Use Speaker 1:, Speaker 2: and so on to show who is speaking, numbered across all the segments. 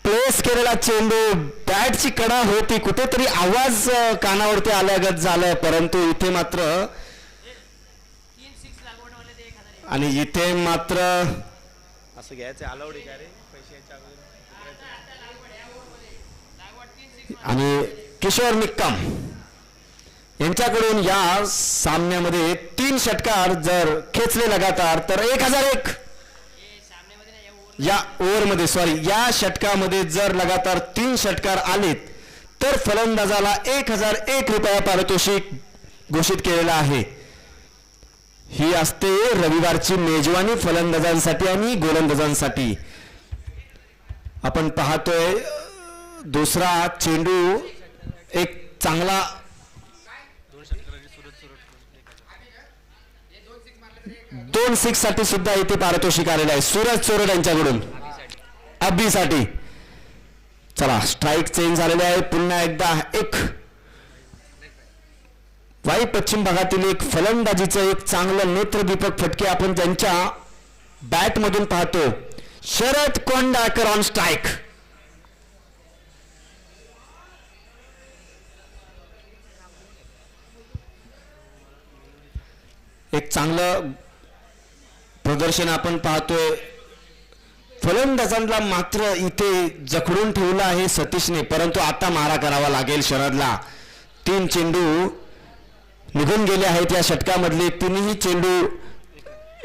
Speaker 1: Place केलेला चेंडू बॅटची कडा होती, कुठेतरी आवाज कानावरती आल्यागत झालं, परंतु इथे मात्र आणि इथे मात्र
Speaker 2: असं घ्यायचं अलाउड आहे का रे पैशाच्या
Speaker 1: आणि किशोर निक्कम यांच्याकडून या सामन्यामध्ये 3 षटकार जर खेचले लगातार तर 1001 या ओव्हरमध्ये या षटकामध्ये जर लगातार 3 षटकार आलेत तर फलंदाजाला 1001 रुपया पारितोषिक घोषित केलेलं आहे. ही असते रविवारची मेजवानी फलंदाजांसाठी आणि गोलंदाजांसाठी. आपण पाहतोय दुसरा चेंडू एक चांगला 2 6 साठी सुद्धा इथे पारितोषिक आलेलं आहे सूरज चोरड यांच्याकडून अब्बीसाठी. चला स्ट्राईक चेंज झालेले आहे. पुन्हा एकदा एक वाई पश्चिम भागातील एक फलंदाजीचं एक चांगलं नेत्रदीपक फटके आपण त्यांच्या बॅट मधून पाहतो. Sharad Kondakar on strike. एक चांगलं प्रदर्शन आपण पाहतोय. फलंदाजांना मात्र इथे जखडून ठेवलं आहे सतीशने, परंतु आता मारा करावा लागेल शरदला. 3 चेंडू निघून गेले आहेत या षटकामधले. 3ही चेंडू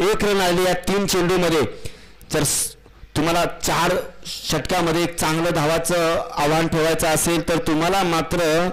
Speaker 1: 1 रन आले या 3 चेंडूमध्ये. जर तुम्हाला 4 षटकामध्ये एक चांगलं धावाचं आव्हान ठेवायचं असेल तर तुम्हाला मात्र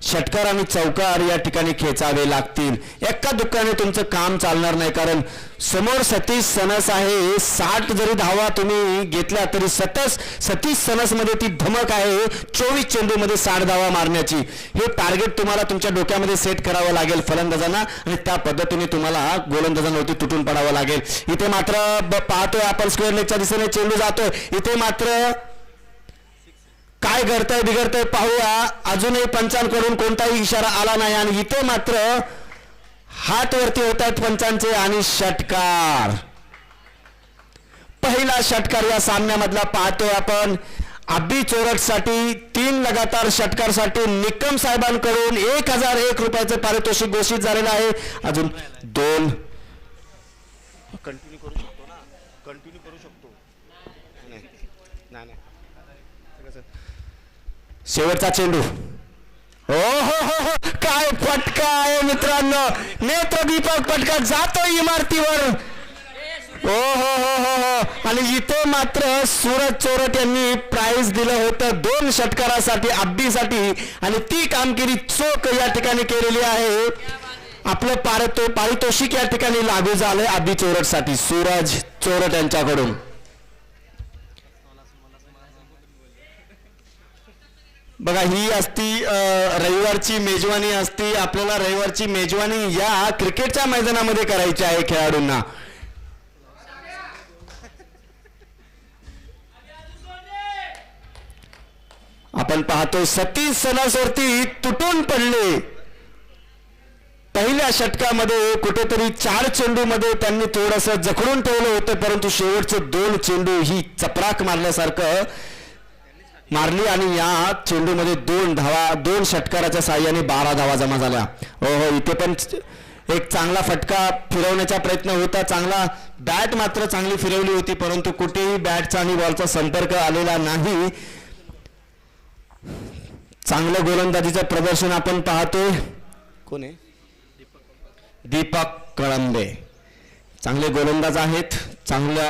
Speaker 1: षटकार आणि चौकार या ठिकाणी खेचावे लागतील. एका दुःखाने तुमचं काम चालणार नाही, कारण समोर सतीश सनस आहे. 60 जरी धावा तुम्ही घेतल्या तरी सतीश सनस मध्ये ती धमक आहे 24 चेंडूमध्ये 60 धावा मारण्याची. हे टार्गेट तुम्हाला तुमच्या डोक्यामध्ये सेट करावं लागेल फलंदाजांना, आणि त्या पद्धतीने तुम्हाला गोलंदाजांवरती तुटून पडावं लागेल. इथे मात्र पाहतोय आपण स्क्वेअर लेगच्या दिशेने चेंडू जातोय. इथे मात्र काय घडतंय बिघडतंय पाहूया. अजूनही पंचांकडून कोणताही इशारा आला नाही, आणि इथे मात्र हात वरती होत आहेत पंचांचे आणि षटकार. पहिला षटकार या सामन्यामधला पाहतोय आपण. अब्बी चोरटसाठी 3 लगातार षटकारसाठी निकम साहेबांकडून 1001 रुपयाचं पारितोषिक घोषित झालेलं आहे. अजून 2
Speaker 2: कंटिन्यू करू शकतो ना, कंटिन्यू करू शकतो. नाही नाही
Speaker 1: शेवटचा चेंडू. हो हो हो हो, काय फटका आहे मित्रांनो. नेत्रदीपक फटका जातो इमारतीवर. हो हो हो हो हो. आणि इथे मात्र सूरज चोरट यांनी प्राइज दिलं होतं 2 षटकारासाठी अब्बीसाठी, आणि ती कामगिरी चोख या ठिकाणी केलेली आहे. आपलं पारितोषिक या ठिकाणी लागू झालंय अब्बी चोरटसाठी सूरज चोरट यांच्याकडून. बघा ही असती रविवारची मेजवानी असती. आपल्याला रविवारची मेजवानी या क्रिकेटच्या मैदानामध्ये करायची आहे खेळाडूंना. आपण पाहतो सतीश सनासवरती तुटून पडले. पहिल्या षटकामध्ये कुठेतरी 4 चेंडूमध्ये त्यांनी थोडंसं जखडून ठेवलं होतं, परंतु शेवटचे 2 चेंडू ही चपराक मारल्यासारखं मारली, आणि या चेंडूमध्ये 2 षटकाराच्या साहाय्याने 12 धावा जमा झाल्या. हो हो, इथे पण एक चांगला फटका फिरवण्याचा प्रयत्न होता. चांगला बॅट मात्र चांगली फिरवली होती, परंतु कुठेही बॅटचा आणि बॉलचा संपर्क आलेला नाही. चांगलं गोलंदाजीचं प्रदर्शन आपण पाहतोय.
Speaker 2: कोण आहे?
Speaker 1: दीपक कळंबे चांगले गोलंदाज आहेत. चांगल्या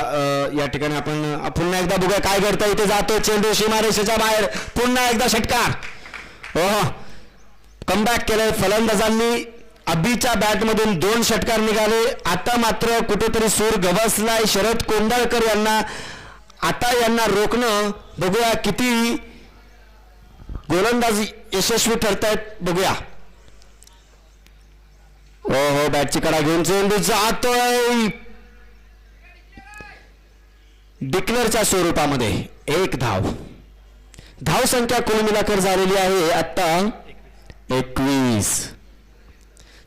Speaker 1: या ठिकाणी आपण पुन्हा एकदा बघूया काय घडतं. इथे जातो चेंडू सीमारेषेच्या बाहेर. पुन्हा एकदा षटकार. हो, कमबॅक केलंय फलंदाजांनी. अब्बीच्या बॅटमधून 2 षटकार निघाले. आता मात्र कुठेतरी सूर गवसलाय शरद कोंडाळकर यांना. आता यांना रोखणं बघूया किती गोलंदाजी यशस्वी ठरतायत बघूया. हो हो, बॅटची कडा घेऊन चेंडू जातोय डिक्लेअरच्या स्वरूपामध्ये. 1 धाव. धावसंख्या कुल मिलाकर झालेली आहे आता 21.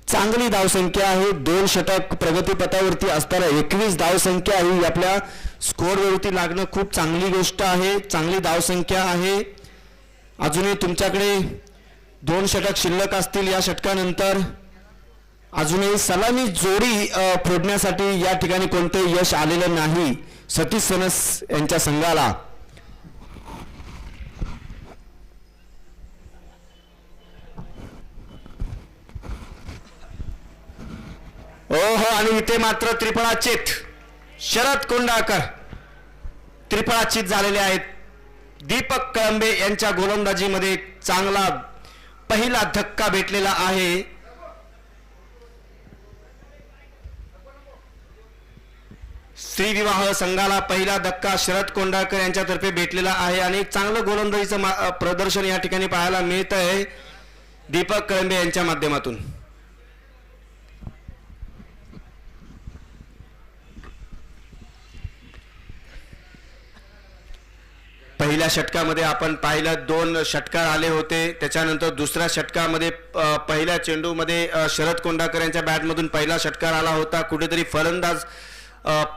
Speaker 1: चांगली धावसंख्या आहे. 2 षटक प्रगतीपथावरती असताना 21 धावसंख्या ही आपल्या स्कोअरवरती लागणं खूप चांगली गोष्ट आहे, चांगली धावसंख्या आहे. अजूनही तुमच्याकडे 2 षटक शिल्लक असतील या षटकानंतर. अजूनही सलामी जोडी फोडण्यासाठी या ठिकाणी कोणतेही यश आलेलं नाही सतीश सनस यांच्या संघाला. ओहो, आणि इथे मात्र त्रिफळाचीत शरद कोंडाळकर त्रिफळाचीत झालेले आहेत. दीपक कळंबे यांच्या गोलंदाजीमध्ये चांगला पहिला धक्का भेटलेला आहे. श्रीविवाह संघाला पहिला धक्का शरद कोंडाळकर यांच्यातर्फे भेटलेला आहे आणि एक चांगलं गोलंदाजीचं प्रदर्शन या ठिकाणी पाहायला मिळत आहे दीपक कळंबे यांच्या माध्यमातून. पहिल्या षटकामध्ये आपण पाहिलं 2 षटकार आले होते. त्याच्यानंतर दुसऱ्या षटकामध्ये पहिल्या चेंडूमध्ये शरद कोंडाळकर यांच्या बॅटमधून पहिला षटकार आला होता. कुठेतरी फलंदाज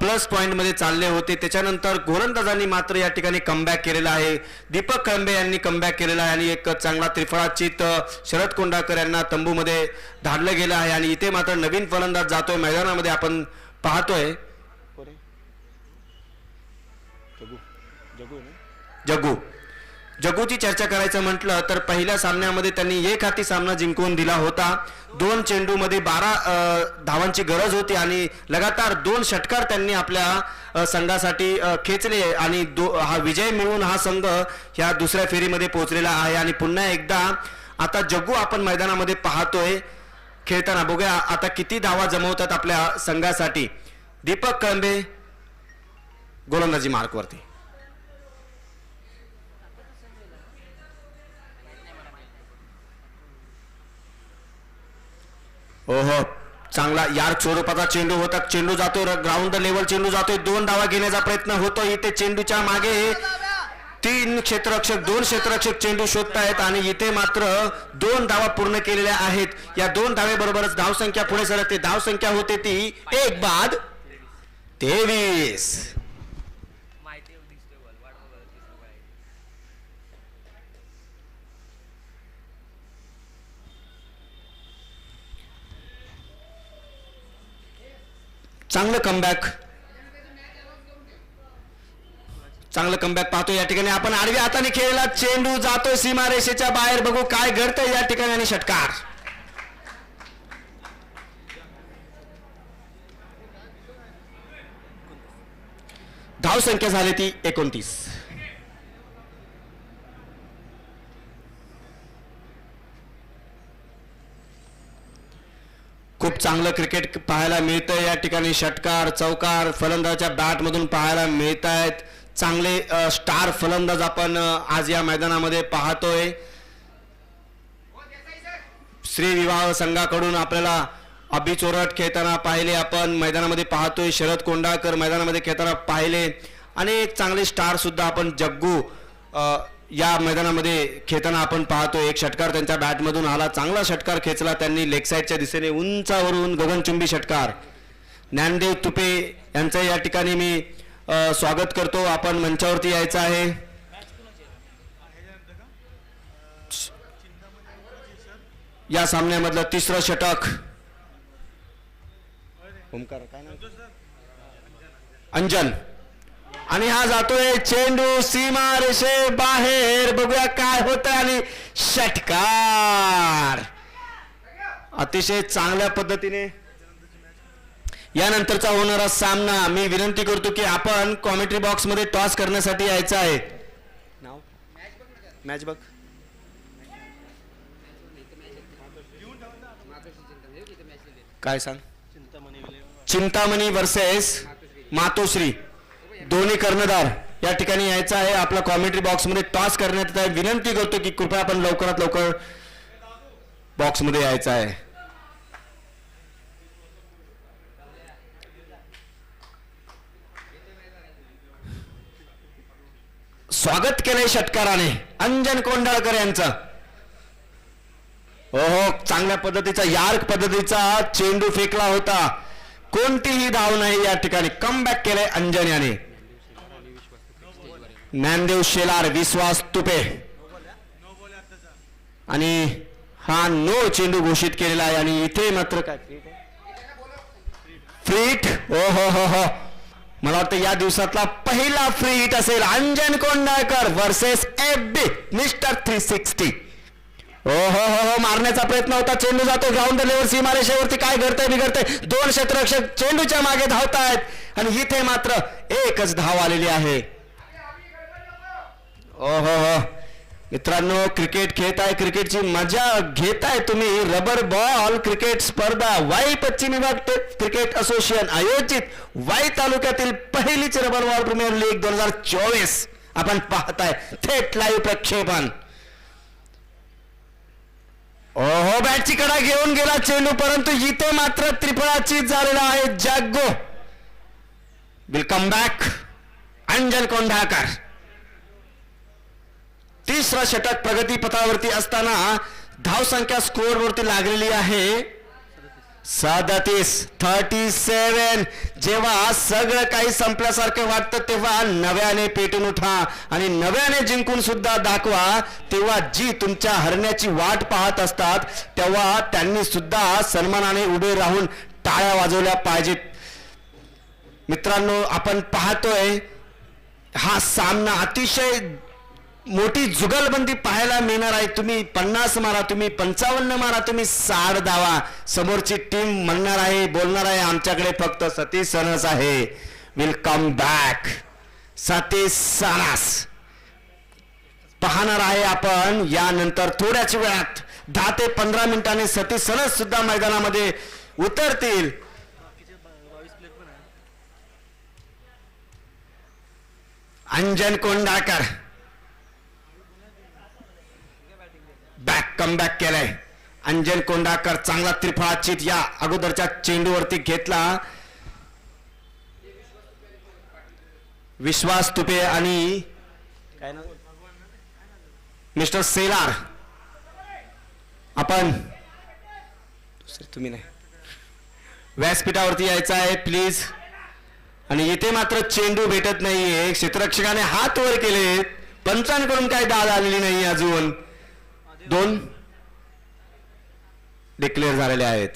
Speaker 1: प्लस पॉईंटमध्ये चालले होते. त्याच्यानंतर गोलंदाजांनी मात्र या ठिकाणी कमबॅक केलेला आहे. दीपक कळंबे यांनी कमबॅक केलेला आहे आणि एक चांगला त्रिफळाचीत शरद कोंडाळकर यांना तंबूमध्ये धाडलं गेलं आहे आणि इथे मात्र नवीन फलंदाज जातोय मैदानामध्ये आपण पाहतोय. जग्गूची चर्चा करायचं म्हटलं तर पहिल्या सामन्यामध्ये त्यांनी एक हाती सामना जिंकून दिला होता. 2 चेंडूमध्ये 12 धावांची गरज होती आणि लगातार 2 षटकार त्यांनी आपल्या संघासाठी खेचले आणि हा विजय मिळवून हा संघ ह्या दुसऱ्या फेरीमध्ये पोहोचलेला आहे. आणि पुन्हा एकदा आता जग्गू आपण मैदानामध्ये पाहतोय खेळताना. बघूया आता किती धावा जमवतात आपल्या संघासाठी. दीपक कळंबे गोलंदाजी मार्कवरती. ओहो, चांगला यार स्वरूपाचा चेंडू होता. चेंडू जातोय ग्राउंड लेवल, चेंडू जातोय. 2 धावा घेण्याचा प्रयत्न होतो. इथे चेंडूच्या मागे 2 क्षेत्ररक्षक चेंडू शोधतायत आणि इथे मात्र 2 धावा पूर्ण केलेल्या आहेत. या 2 धावेबरोबरच धावसंख्या पुढे सरकते. धावसंख्या होते ती 1 बाद 23. चांगलं कमबॅक पाहतो या ठिकाणी आपण. आडव्या हाताने खेळला चेंडू जातोय सीमारेषेच्या बाहेर. बघू काय घडतंय या ठिकाणी आणि षटकार. धावसंख्या झाली ती 29. खूप चांगलं क्रिकेट पाहायला मिळतंय या ठिकाणी. षटकार चौकार फलंदाजाच्या बॅटमधून पाहायला मिळत आहेत. चांगले स्टार फलंदाज आपण आज या मैदानामध्ये पाहतोय. श्रीविवाह संघाकडून आपल्याला अभि चोरट खेळताना पाहिले आपण मैदानामध्ये पाहतोय. शरद कोंडाळकर मैदानामध्ये खेळताना पाहिले आणि एक चांगले स्टार सुद्धा आपण जग्गू या मैदानामध्ये खेळताना आपण पाहतो. एक षटकार त्यांच्या बॅटमधून आला. चांगला षटकार खेचला त्यांनी लेग साईडच्या दिशेने उंचावरून गगनचुंबी षटकार. ज्ञानदेव तुपे यांचं या ठिकाणी मी स्वागत करतो. आपण मंचावरती यायचं आहे. या सामन्यामधलं 3रं षटक. अंजन आणि हा जातोय चेंडू सीमा रेषे बाहेर. बघूया काय होतंय आणि षटकार. अतिशय चांगल्या पद्धतीने यानंतरचा होणारा सामना. मी विनंती करतो की आपण कॉमेंट्री बॉक्स मध्ये टॉस करण्यासाठी यायचं आहे. मॅच बघ. काय सांग. चिंतामणी वर्सेस मातोश्री दोन्ही कर्णधार या ठिकाणी यायचं आहे. आपला कॉमेंट्री बॉक्स मध्ये टॉस करण्यात येत आहे. विनंती करतो की कृपया आपण लवकरात लवकर बॉक्स मध्ये यायचं आहे. स्वागत केलंय षटकाराने अंजन कोंडाळकर यांचं. ओहो, चांगल्या पद्धतीचा यार्क पद्धतीचा चेंडू फेकला होता. कोणतीही धाव नाही या ठिकाणी. कमबॅक केलंय अंजन याने. ज्ञानदेव शेलार, विश्वास तुपे आणि हा नो चेंडू घोषित केलेला आहे. आणि इथे मात्र काय फ्री हिट. ओ हो हो हो, मला वाटतं या दिवसातला पहिला फ्री हिट असेल. अंजन कोंडाळकर वर्सेस FB मिस्टर 360. हो हो हो हो, मारण्याचा प्रयत्न होता. चेंडू जातो ग्राउंड लेवल सीमारेषेवरती. काय घडतंय बिघडतंय. दोन क्षेत्ररक्षक चेंडूच्या मागे धावतायत आणि इथे मात्र एकच धाव आलेली आहे. ओ हो हो मित्रांनो, क्रिकेट खेळताय, क्रिकेटची मजा घेताय तुम्ही. रबर बॉल क्रिकेट स्पर्धा वाई पश्चिम विभाग क्रिकेट असोसिएशन आयोजित वाई तालुक्यातील पहिलीच रबर बॉल प्रीमियर लीग 2024 आपण पाहताय. थेट लाईव्ह प्रक्षेपण. ओहो, बॅटची कडा घेऊन गेला चेंडू, परंतु इथे मात्र त्रिफळाचीत झालेला आहे. जागो विल कम बॅक. अंजन कोंढाळकर तिसरा षटक प्रगती पथावरती असताना धावसंख्या स्कोअर वरती लागलेली आहे 37. जेव्हा सगळं काही संपल्यासारखं वाटतं तेव्हा नव्याने पेटून उठा आणि नव्याने जिंकून सुद्धा दाखवा. तेव्हा जी तुमच्या हरण्याची वाट पाहत असतात तेव्हा त्यांनी सुद्धा सन्मानाने उभे राहून टाळ्या वाजवल्या पाहिजेत. मित्रांनो, आपण पाहतोय हा सामना अतिशय मोठी जुगलबंदी पाहायला मिळणार आहे. तुम्ही 50 मारा, तुम्ही 55 मारा, तुम्ही 60 धावा. समोरची टीम म्हणणार आहे, बोलणार आहे, आमच्याकडे फक्त सतीश सनस आहे. Will come back. Satish sons पाहणार आहे आपण यानंतर थोड्याच वेळात. 10 ते 15 मिनिटांनी सतीश सनस सुद्धा मैदानामध्ये उतरतील. अंजन कोंडाळकर कमबॅक केलंय. अंजन कोंडाळकर चांगला त्रिफळाचीत या अगोदरच्या चेंडूवरती घेतला. विश्वास तुपे आणि मिस्टर सेलार, आपण तुम्ही नाही व्यासपीठावरती यायचं आहे प्लीज. आणि इथे मात्र चेंडू भेटत नाहीये. क्षेत्ररक्षकाने हात वर केले, पंचांकडून काय दाद आलेली नाही अजून. 2 डिक्लेअर झालेले आहेत.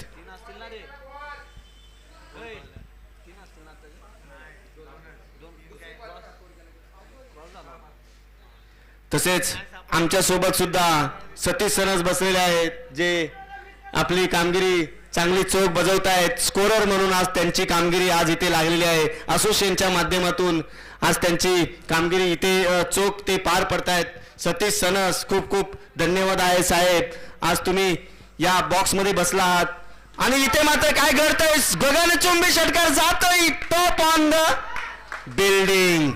Speaker 1: तसेच आमच्या सोबत सुद्धा सतीश सनस बसलेले आहेत, जे आपली कामगिरी चांगली चोख बजावत आहेत. स्कोरर म्हणून आज त्यांची कामगिरी आज इथे लागलेली आहे. असोसिएशनच्या माध्यमातून आज त्यांची कामगिरी इथे चोख ते पार पडतायत. सतीश सनस खूप खूप धन्यवाद आहे साहेब. आज तुम्ही या बॉक्स मध्ये बसला आहात. आणि इथे मात्र काय घडतंय. गगनचुंबी षटकार जातोय टॉप ऑन द बिल्डिंग.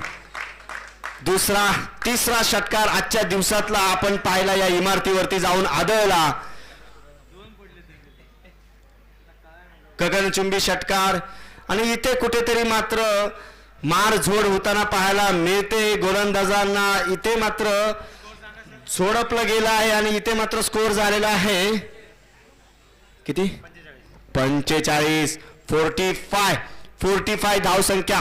Speaker 1: तिसरा षटकार आजच्या दिवसातला आपण पाहिला या इमारतीवरती जाऊन आदळला. गगनचुंबी षटकार आणि इथे कुठेतरी मात्र मारझोड होताना पाहायला मिळते. गोलंदाजांना इथे मात्र झोडपलं गेलं आहे आणि इथे मात्र स्कोर झालेला आहे किती 45. 45 धावसंख्या.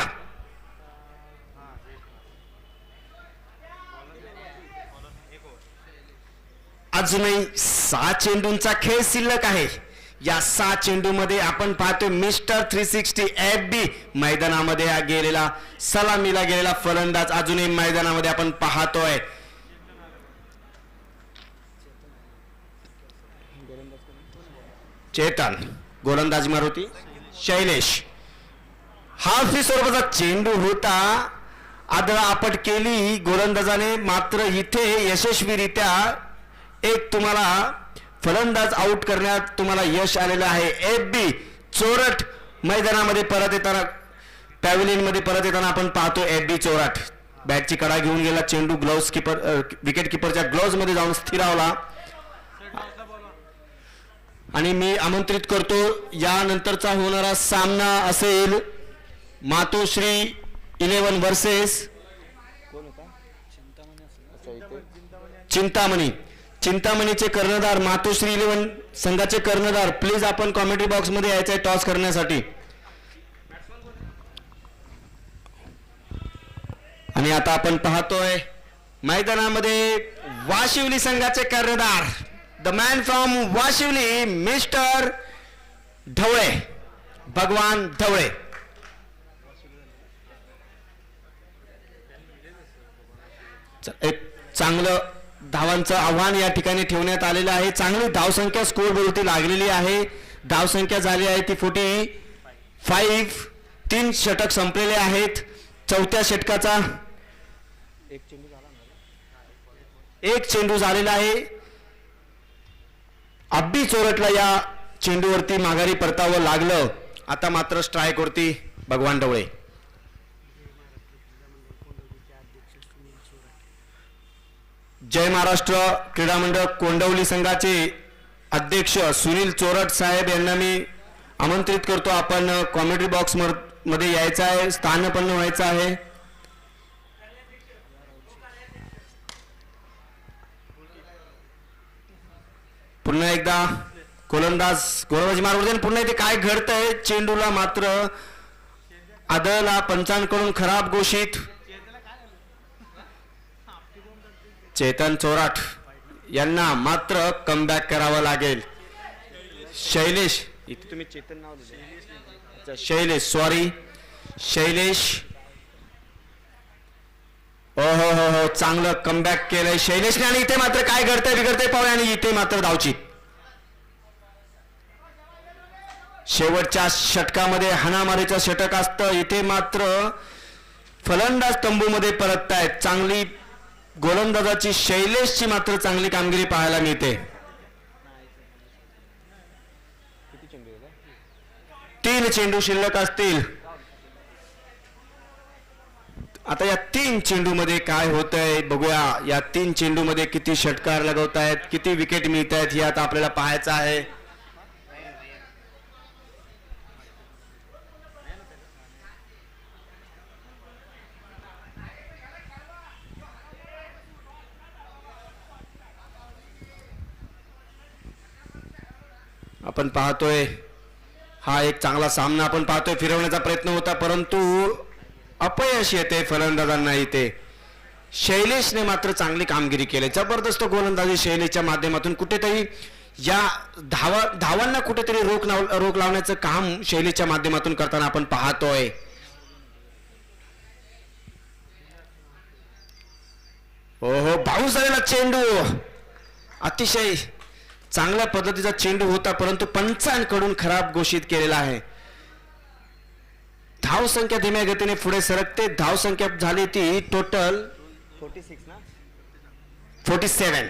Speaker 1: अजूनही 6 चेंडूंचा खेळ शिल्लक आहे. या 6 चेंडूमध्ये आपण पाहतो मिस्टर 360 FB मैदानामध्ये गेलेला, सलामीला गेलेला फलंदाज अजूनही मैदानामध्ये आपण पाहतोय. चेतन गोलंदाजी मारुती शैलेश. हाफी स्वरूपाचा चेंडू होता, आदळा आपट केली गोलंदाजाने. मात्र इथे यशस्वीरित्या एक तुम्हाला फलंदाज आउट करण्यात तुम्हाला यश आलेलं आहे. FB चोरट मैदानामध्ये परत येताना, पॅव्हिलियन मध्ये परत येताना आपण पाहतो FB चोरट. बॅटची कडा घेऊन गेला, चेंडू ग्लोव्स कीपर विकेट किपरच्या ग्लोव्स मध्ये जाऊन स्थिरावला. आणि मी आमंत्रित करतो यानंतरचा होणारा सामना असेल मातोश्री 11 वर्सेस चिंतामणी. चिंतामणीचे कर्णधार, मातोश्री 11 संघाचे कर्णधार, प्लीज आपण कॉमेंट्री बॉक्स मध्ये यायचं आहे टॉस करण्यासाठी. आणि आणि आता आपण पाहतोय मैदानामध्ये वाशिवली संघाचे कर्णधार the man from Vashivali mister Dhawale, Bhagwan Dhawale. एक चांगलं धावांचं आव्हान या ठिकाणी ठेवण्यात आलेलं आहे. चांगली धावसंख्या स्कोर बोर्डवरती लागलेली आहे. धावसंख्या झाली आहे ती 45. 3 षटक संपलेले आहेत. चौथ्या षटकाचा एक चेंडू झालेला आहे. अब्बी चोरटला या चेंडूवरती माघारी परतावं लागलं. आता मात्र स्ट्राईक वरती भगवान ढवळे. जय महाराष्ट्र क्रीडा मंडळ कोंडवली संघाचे अध्यक्ष सुनील चोरट साहेब यांना मी आमंत्रित करतो. आपण कॉमेंट्री बॉक्स मध्ये यायचं आहे, स्थानपन्न व्हायचं आहे. पुन्हा एकदा गोलंदाज गोलंदाजी मारवते. पुन्हा इथे काय घडतंय, चेंडूला मात्र आदळला पंचांकडून खराब घोषित. चेतन चोराट यांना मात्र कमबॅक करावं लागेल. शैलेश, इथे तुम्ही चेतन नाव दिलं, शैलेश, सॉरी शैलेश. हो हो हो हो, चांगलं कमबॅक केलंय शैलेशने. आणि इथे मात्र काय घडतंय बिघडतंय पाहूया. आणि इथे मात्र धावची शेवटच्या षटकामध्ये हाणामारीचं षटक असतं. इथे मात्र फलंदाज तंबूमध्ये परततायत. चांगली गोलंदाजाची शैलेशची मात्र चांगली कामगिरी पाहायला मिळते. 3 चेंडू शिल्लक असतील. आता या 3 चेंडूमध्ये काय होतंय बघूया. या 3 चेंडूमध्ये किती षटकार लगवतायत, किती विकेट मिळत आहेत हे आता आपल्याला पाहायचं आहे. आपण पाहतोय हा एक चांगला सामना आपण पाहतोय. फिरवण्याचा प्रयत्न होता परंतु अपयश येते फलंदाजांना. इथे शैलेशने मात्र चांगली कामगिरी केली. जबरदस्त गोलंदाजी शैलेशच्या माध्यमातून कुठेतरी या धावांना कुठेतरी रोख लावण्याचं काम शैलेशच्या माध्यमातून करताना आपण पाहतोय. हो हो, भाऊ झालेला चेंडू, अतिशय चांगल्या पद्धतीचा चेंडू होता परंतु पंचांकडून खराब घोषित केलेला आहे. धावसंख्या धीम्या गतीने पुढे सरकते. धावसंख्या झाली ती टोटल 47.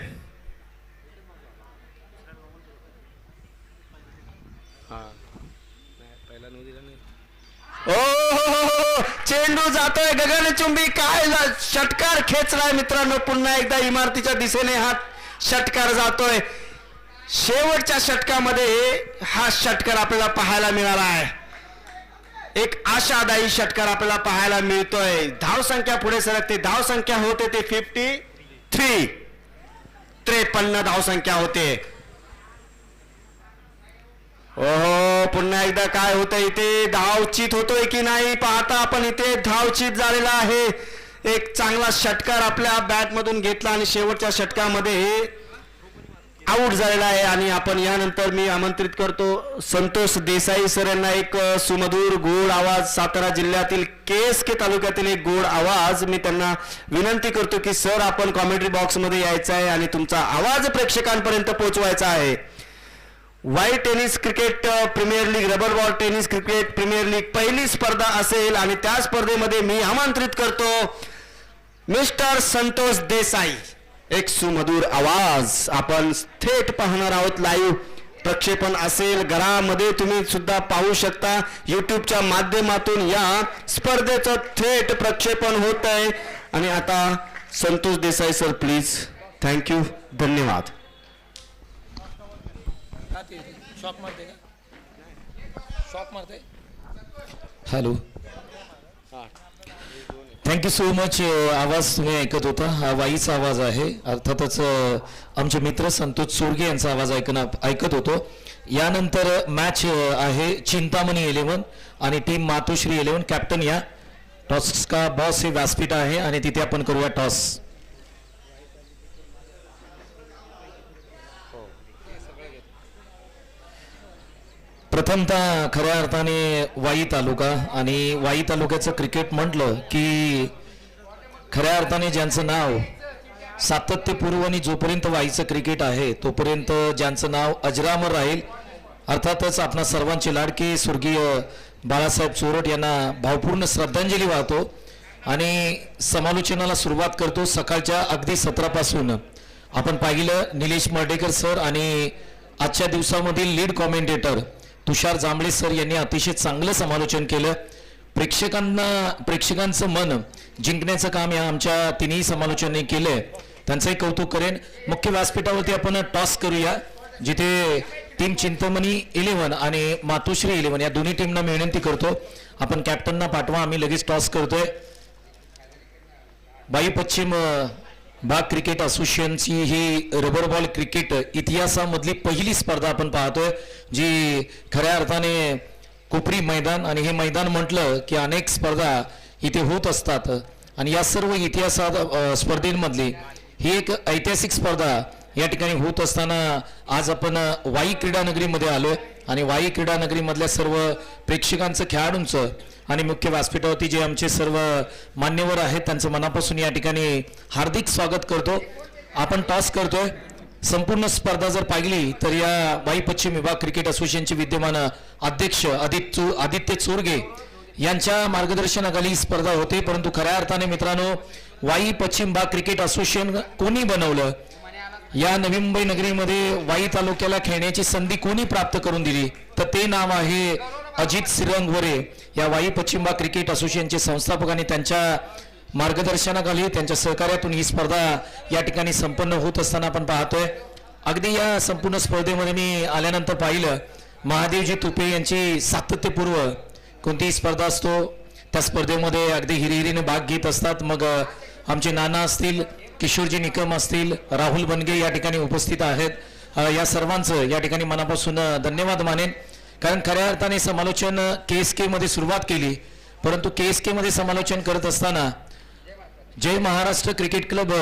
Speaker 1: ओ चेंडू जातोय गगनचुंबी. काय षटकार खेचलाय मित्रांनो. पुन्हा एकदा इमारतीच्या दिशेने हा षटकार जातोय. शेवटच्या षटकामध्ये हा षटकार आपल्याला पाहायला मिळाला आहे. एक आशादायी षटकार आपल्याला पाहायला मिळतोय. धावसंख्या पुढे सरकते. धावसंख्या होते ते 53. 53 धावसंख्या होते. ओहो, पुन्हा एकदा काय होतं इथे. धावचीत होतोय की नाही पाहता आपण. इथे धावचीत झालेला आहे. एक चांगला षटकार आपल्या बॅट मधून घेतला आणि शेवटच्या षटकामध्ये आउट झालेला आहे. आणि आपण यानंतर मी आमंत्रित करतो संतोष देसाई सर यांना. एक सुमधुर गोड आवाज, सातारा जिल्ह्यातील केसके तालुक्यातील एक गोड आवाज. मी त्यांना विनंती करतो की सर आपण कॉमेंट्री बॉक्स मध्ये यायचं आहे आणि तुमचा आवाज प्रेक्षकांपर्यंत पोहोचवायचा आहे. White tennis cricket premier league, rubber ball tennis cricket premier league पहिली स्पर्धा असेल आणि त्या स्पर्धेमध्ये मी आमंत्रित करतो मिस्टर संतोष देसाई. एक सुमधुर आवाज आपण थेट पाहणार आहोत. लाईव्ह प्रक्षेपण असेल, घरामध्ये तुम्ही सुद्धा पाहू शकता. युट्यूबच्या माध्यमातून या स्पर्धेचं थेट प्रक्षेपण होत आहे. आणि आता Santosh Desai sir please. Thank you, धन्यवाद.
Speaker 3: Hello, thank you so much. आवाज तुम्ही ऐकत होता हा वाईचा आवाज आहे. अर्थातच आमचे मित्र संतोष सोरगे यांचा आवाज ऐकत होतो. यानंतर मॅच आहे चिंतामणी 11 आणि टीम मातोश्री 11. कॅप्टन या टॉस का बॉस हे व्यासपीठ आहे आणि तिथे आपण करूया टॉस. प्रथमतः खऱ्या अर्थाने वाई तालुका आणि वाई तालुक्याचं क्रिकेट म्हटलं की खऱ्या अर्थाने ज्यांचं नाव सातत्यपूर्व आणि जोपर्यंत वाईचं क्रिकेट आहे तोपर्यंत ज्यांचं नाव अजरामर राहील, अर्थातच आपणा सर्वांचे लाडके स्वर्गीय बाळासाहेब चोरट यांना भावपूर्ण श्रद्धांजली वाहतो आणि समालोचनाला सुरुवात करतो. सकाळच्या अगदी 17 आपण पाहिलं निलेश मर्डेकर सर आणि आजच्या दिवसामधील लीड कॉमेंटेटर तुषार जांभळे सर यांनी अतिशय चांगलं समालोचन केलं. प्रेक्षकांचं मन जिंकण्याचं काम या आमच्या तिन्ही समालोचनाने केलंय, त्यांचंही कौतुक करेन. मुख्य व्यासपीठावरती आपण टॉस करूया, जिथे टीम चिंतामणी 11 आणि मातोश्री 11 या दोन्ही टीमना मी विनंती करतो आपण कॅप्टनना पाठवा. आम्ही लगेच टॉस करतोय. बाई पश्चिम बाग क्रिकेट असोसिएशनची ही रबर बॉल क्रिकेट इतिहासामधली पहिली स्पर्धा आपण पाहतोय, जी खऱ्या अर्थाने कोपरी मैदान, आणि हे मैदान म्हटलं की अनेक स्पर्धा इथे होत असतात आणि या सर्व इतिहासात स्पर्धेमधली ही एक ऐतिहासिक स्पर्धा या ठिकाणी होत असताना आज आपण वाई क्रीडानगरीमध्ये आलोय आणि वाई क्रीडानगरीमधल्या सर्व प्रेक्षकांचं, खेळाडूंचं आणि मुख्य व्यासपीठावरती जे आमचे सर्व मान्यवर आहेत त्यांचं मनापासून या ठिकाणी हार्दिक स्वागत करतो. आपण टॉस करतोय. संपूर्ण स्पर्धा जर पाहिली तर या वाई पश्चिम विभाग क्रिकेट असोसिएशनचे विद्यमान अध्यक्ष आदित्य चोरगे यांच्या मार्गदर्शनाखाली ही स्पर्धा होते. परंतु खऱ्या अर्थाने मित्रांनो, वाई पश्चिम भाग क्रिकेट असोसिएशन कोणी बनवलं, या नवी मुंबई नगरीमध्ये वाई तालुक्याला खेळण्याची संधी कोणी प्राप्त करून दिली, तर ते नाव आहे अजित सिरंगवरे. या वाई पश्चिम भाग क्रिकेट असोसिएशनचे संस्थापक आणि त्यांच्या मार्गदर्शनाखाली, त्यांच्या सहकार्यातून ही स्पर्धा या ठिकाणी संपन्न होत असताना आपण पाहतोय. अगदी या संपूर्ण स्पर्धेमध्ये मी आल्यानंतर पाहिलं महादेवजी तुपे यांची सातत्यपूर्व कोणतीही स्पर्धा असतो त्या स्पर्धेमध्ये अगदी हिरिहिरीने भाग घेत असतात. मग आमचे नाना असतील, किशोरजी निकम असतील, राहुल बनगे या ठिकाणी उपस्थित आहेत. या सर्वांचं या ठिकाणी मनापासून धन्यवाद मानेन, कारण खऱ्या अर्थाने समालोचन KSK मध्ये सुरुवात केली, परंतु KSK मध्ये समालोचन करत असताना जय महाराष्ट्र क्रिकेट क्लब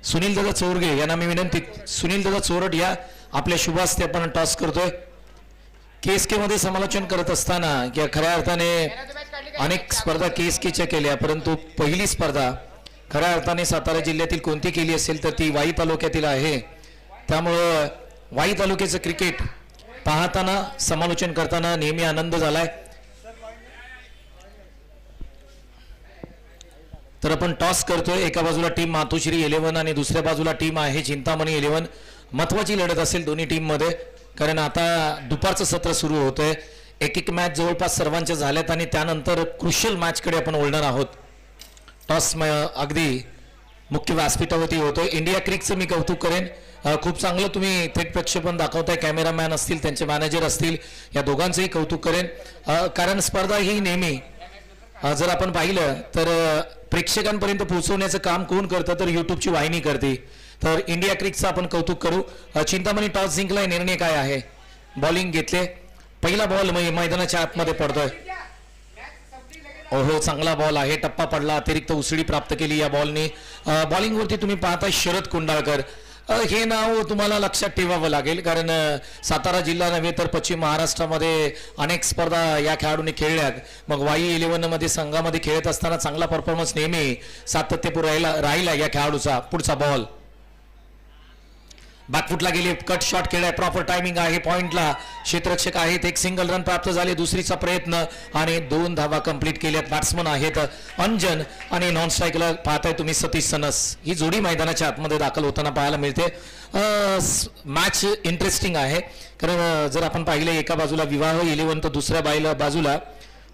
Speaker 3: सुनील दादा चोरगे यांना मी विनंती, सुनील दादा चोरट या आपल्या शुभ हस्ते आपण टॉस करतोय. KSK मध्ये समालोचन करत असताना या खऱ्या अर्थाने अनेक स्पर्धा KSKच्या केल्या, परंतु पहिली स्पर्धा खऱ्या अर्थाने सातारा जिल्ह्यातील कोणती केली असेल तर ती वाई तालुक्यातील आहे. त्यामुळं वाई तालुक्याचं क्रिकेट पाहताना, समालोचन करताना नेहमी आनंद झालाय. तर आपण टॉस करतोय. एका बाजूला टीम मातोश्री 11 आणि दुसऱ्या बाजूला टीम आहे चिंतामणी 11. महत्वाची लढत असेल दोन्ही टीम मध्ये, कारण आता दुपारचं सत्र सुरू होतंय. एक मॅच जवळपास सर्वांच्या झाल्यात आणि त्यानंतर क्रुशियल मॅचकडे आपण वळणार आहोत. टॉस अगदी मुख्य व्यासपीठावरती होतोय. इंडिया क्रिकचं मी कौतुक करेन, खूप चांगलं तुम्ही थेट प्रक्षेपण दाखवताय. कॅमेरामॅन असतील, त्यांचे मॅनेजर असतील, या दोघांचंही कौतुक करेन, कारण स्पर्धा ही नेहमी जर आपण पाहिलं तर प्रेक्षकांपर्यंत पोहोचवण्याचं काम कोण करतं तर यूट्यूबची वाहिनी करते. तर इंडिया क्रिकचं आपण कौतुक करू. चिंतामणी टॉस जिंकलाय. निर्णय काय आहे? बॉलिंग घेतले. पहिला बॉल मैदानाच्या आतमध्ये पडतोय. ओहो, चांगला बॉल आहे. टप्पा पडला. अतिरिक्त उसळी प्राप्त केली या बॉलने. बॉलिंगवरती तुम्ही पाहताय शरद कुंडाळकर. हे नाव तुम्हाला लक्षात ठेवावं लागेल, कारण सातारा जिल्हा नव्हे तर पश्चिम महाराष्ट्रामध्ये अनेक स्पर्धा या खेळाडूंनी खेळल्यात. मग वाई 11 मध्ये संघामध्ये खेळत असताना चांगला परफॉर्मन्स नेहमी सातत्यपूर्ण राहिला या खेळाडूचा. पुढचा बॉल बॅकफुटला गेले. कट शॉट केलाय. प्रॉपर टायमिंग आहे. पॉइंटला क्षेत्ररक्षक आहेत. एक सिंगल रन प्राप्त झाले. दुसरीचा प्रयत्न आणि 2 धावा कंप्लीट केल्यात. बॅट्समन आहेत अंजन आणि नॉन स्ट्राईकला पाहताय तुम्ही सतीश सनस. ही जोडी मैदानाच्या आतमध्ये दाखल होताना पाहायला मिळते. मॅच इंटरेस्टिंग आहे, कारण जर आपण पाहिलं एका बाजूला विवाह 11 तर दुसऱ्या बाजूला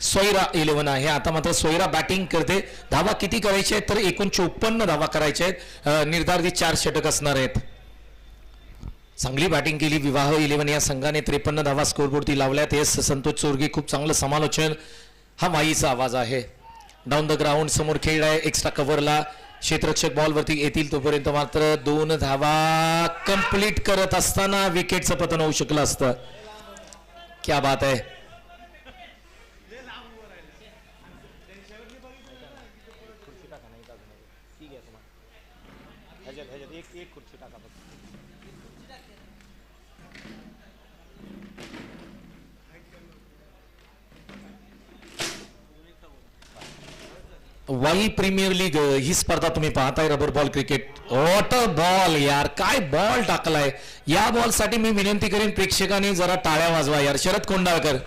Speaker 3: सोयरा 11 आहे. आता मात्र सोयरा बॅटिंग करते. धावा किती करायचे आहेत तर एकूण 54 धावा करायच्या आहेत. निर्धारित 4 षटक असणार आहेत. चांगली बॅटिंग केली विवाह 11 या संघाने. 53 धावा स्कोरबोर्डती लावल्यात. एस संतोष चोरगे खूप चांगलं समालोचन. हा वाईचा आवाज आहे. डाऊन द ग्राउंड समोर खेळ आहे. एक्स्ट्रा कव्हरला क्षेत्ररक्षक बॉलवरती येतील तोपर्यंत मात्र 2 धावा कंप्लीट करत असताना विकेटचं पतन होऊ शकलं असतं. क्या बात आहे.
Speaker 2: एक खुर्ची टाका फक्त.
Speaker 3: वाई प्रीमियर लीग ही स्पर्धा तुम्ही पाहताय rubber ball cricket. What a ball यार, काय बॉल टाकलाय. या बॉल साठी मी विनंती करेन प्रेक्षकांनी जरा टाळ्या वाजवा यार. शरद कोंडाळकर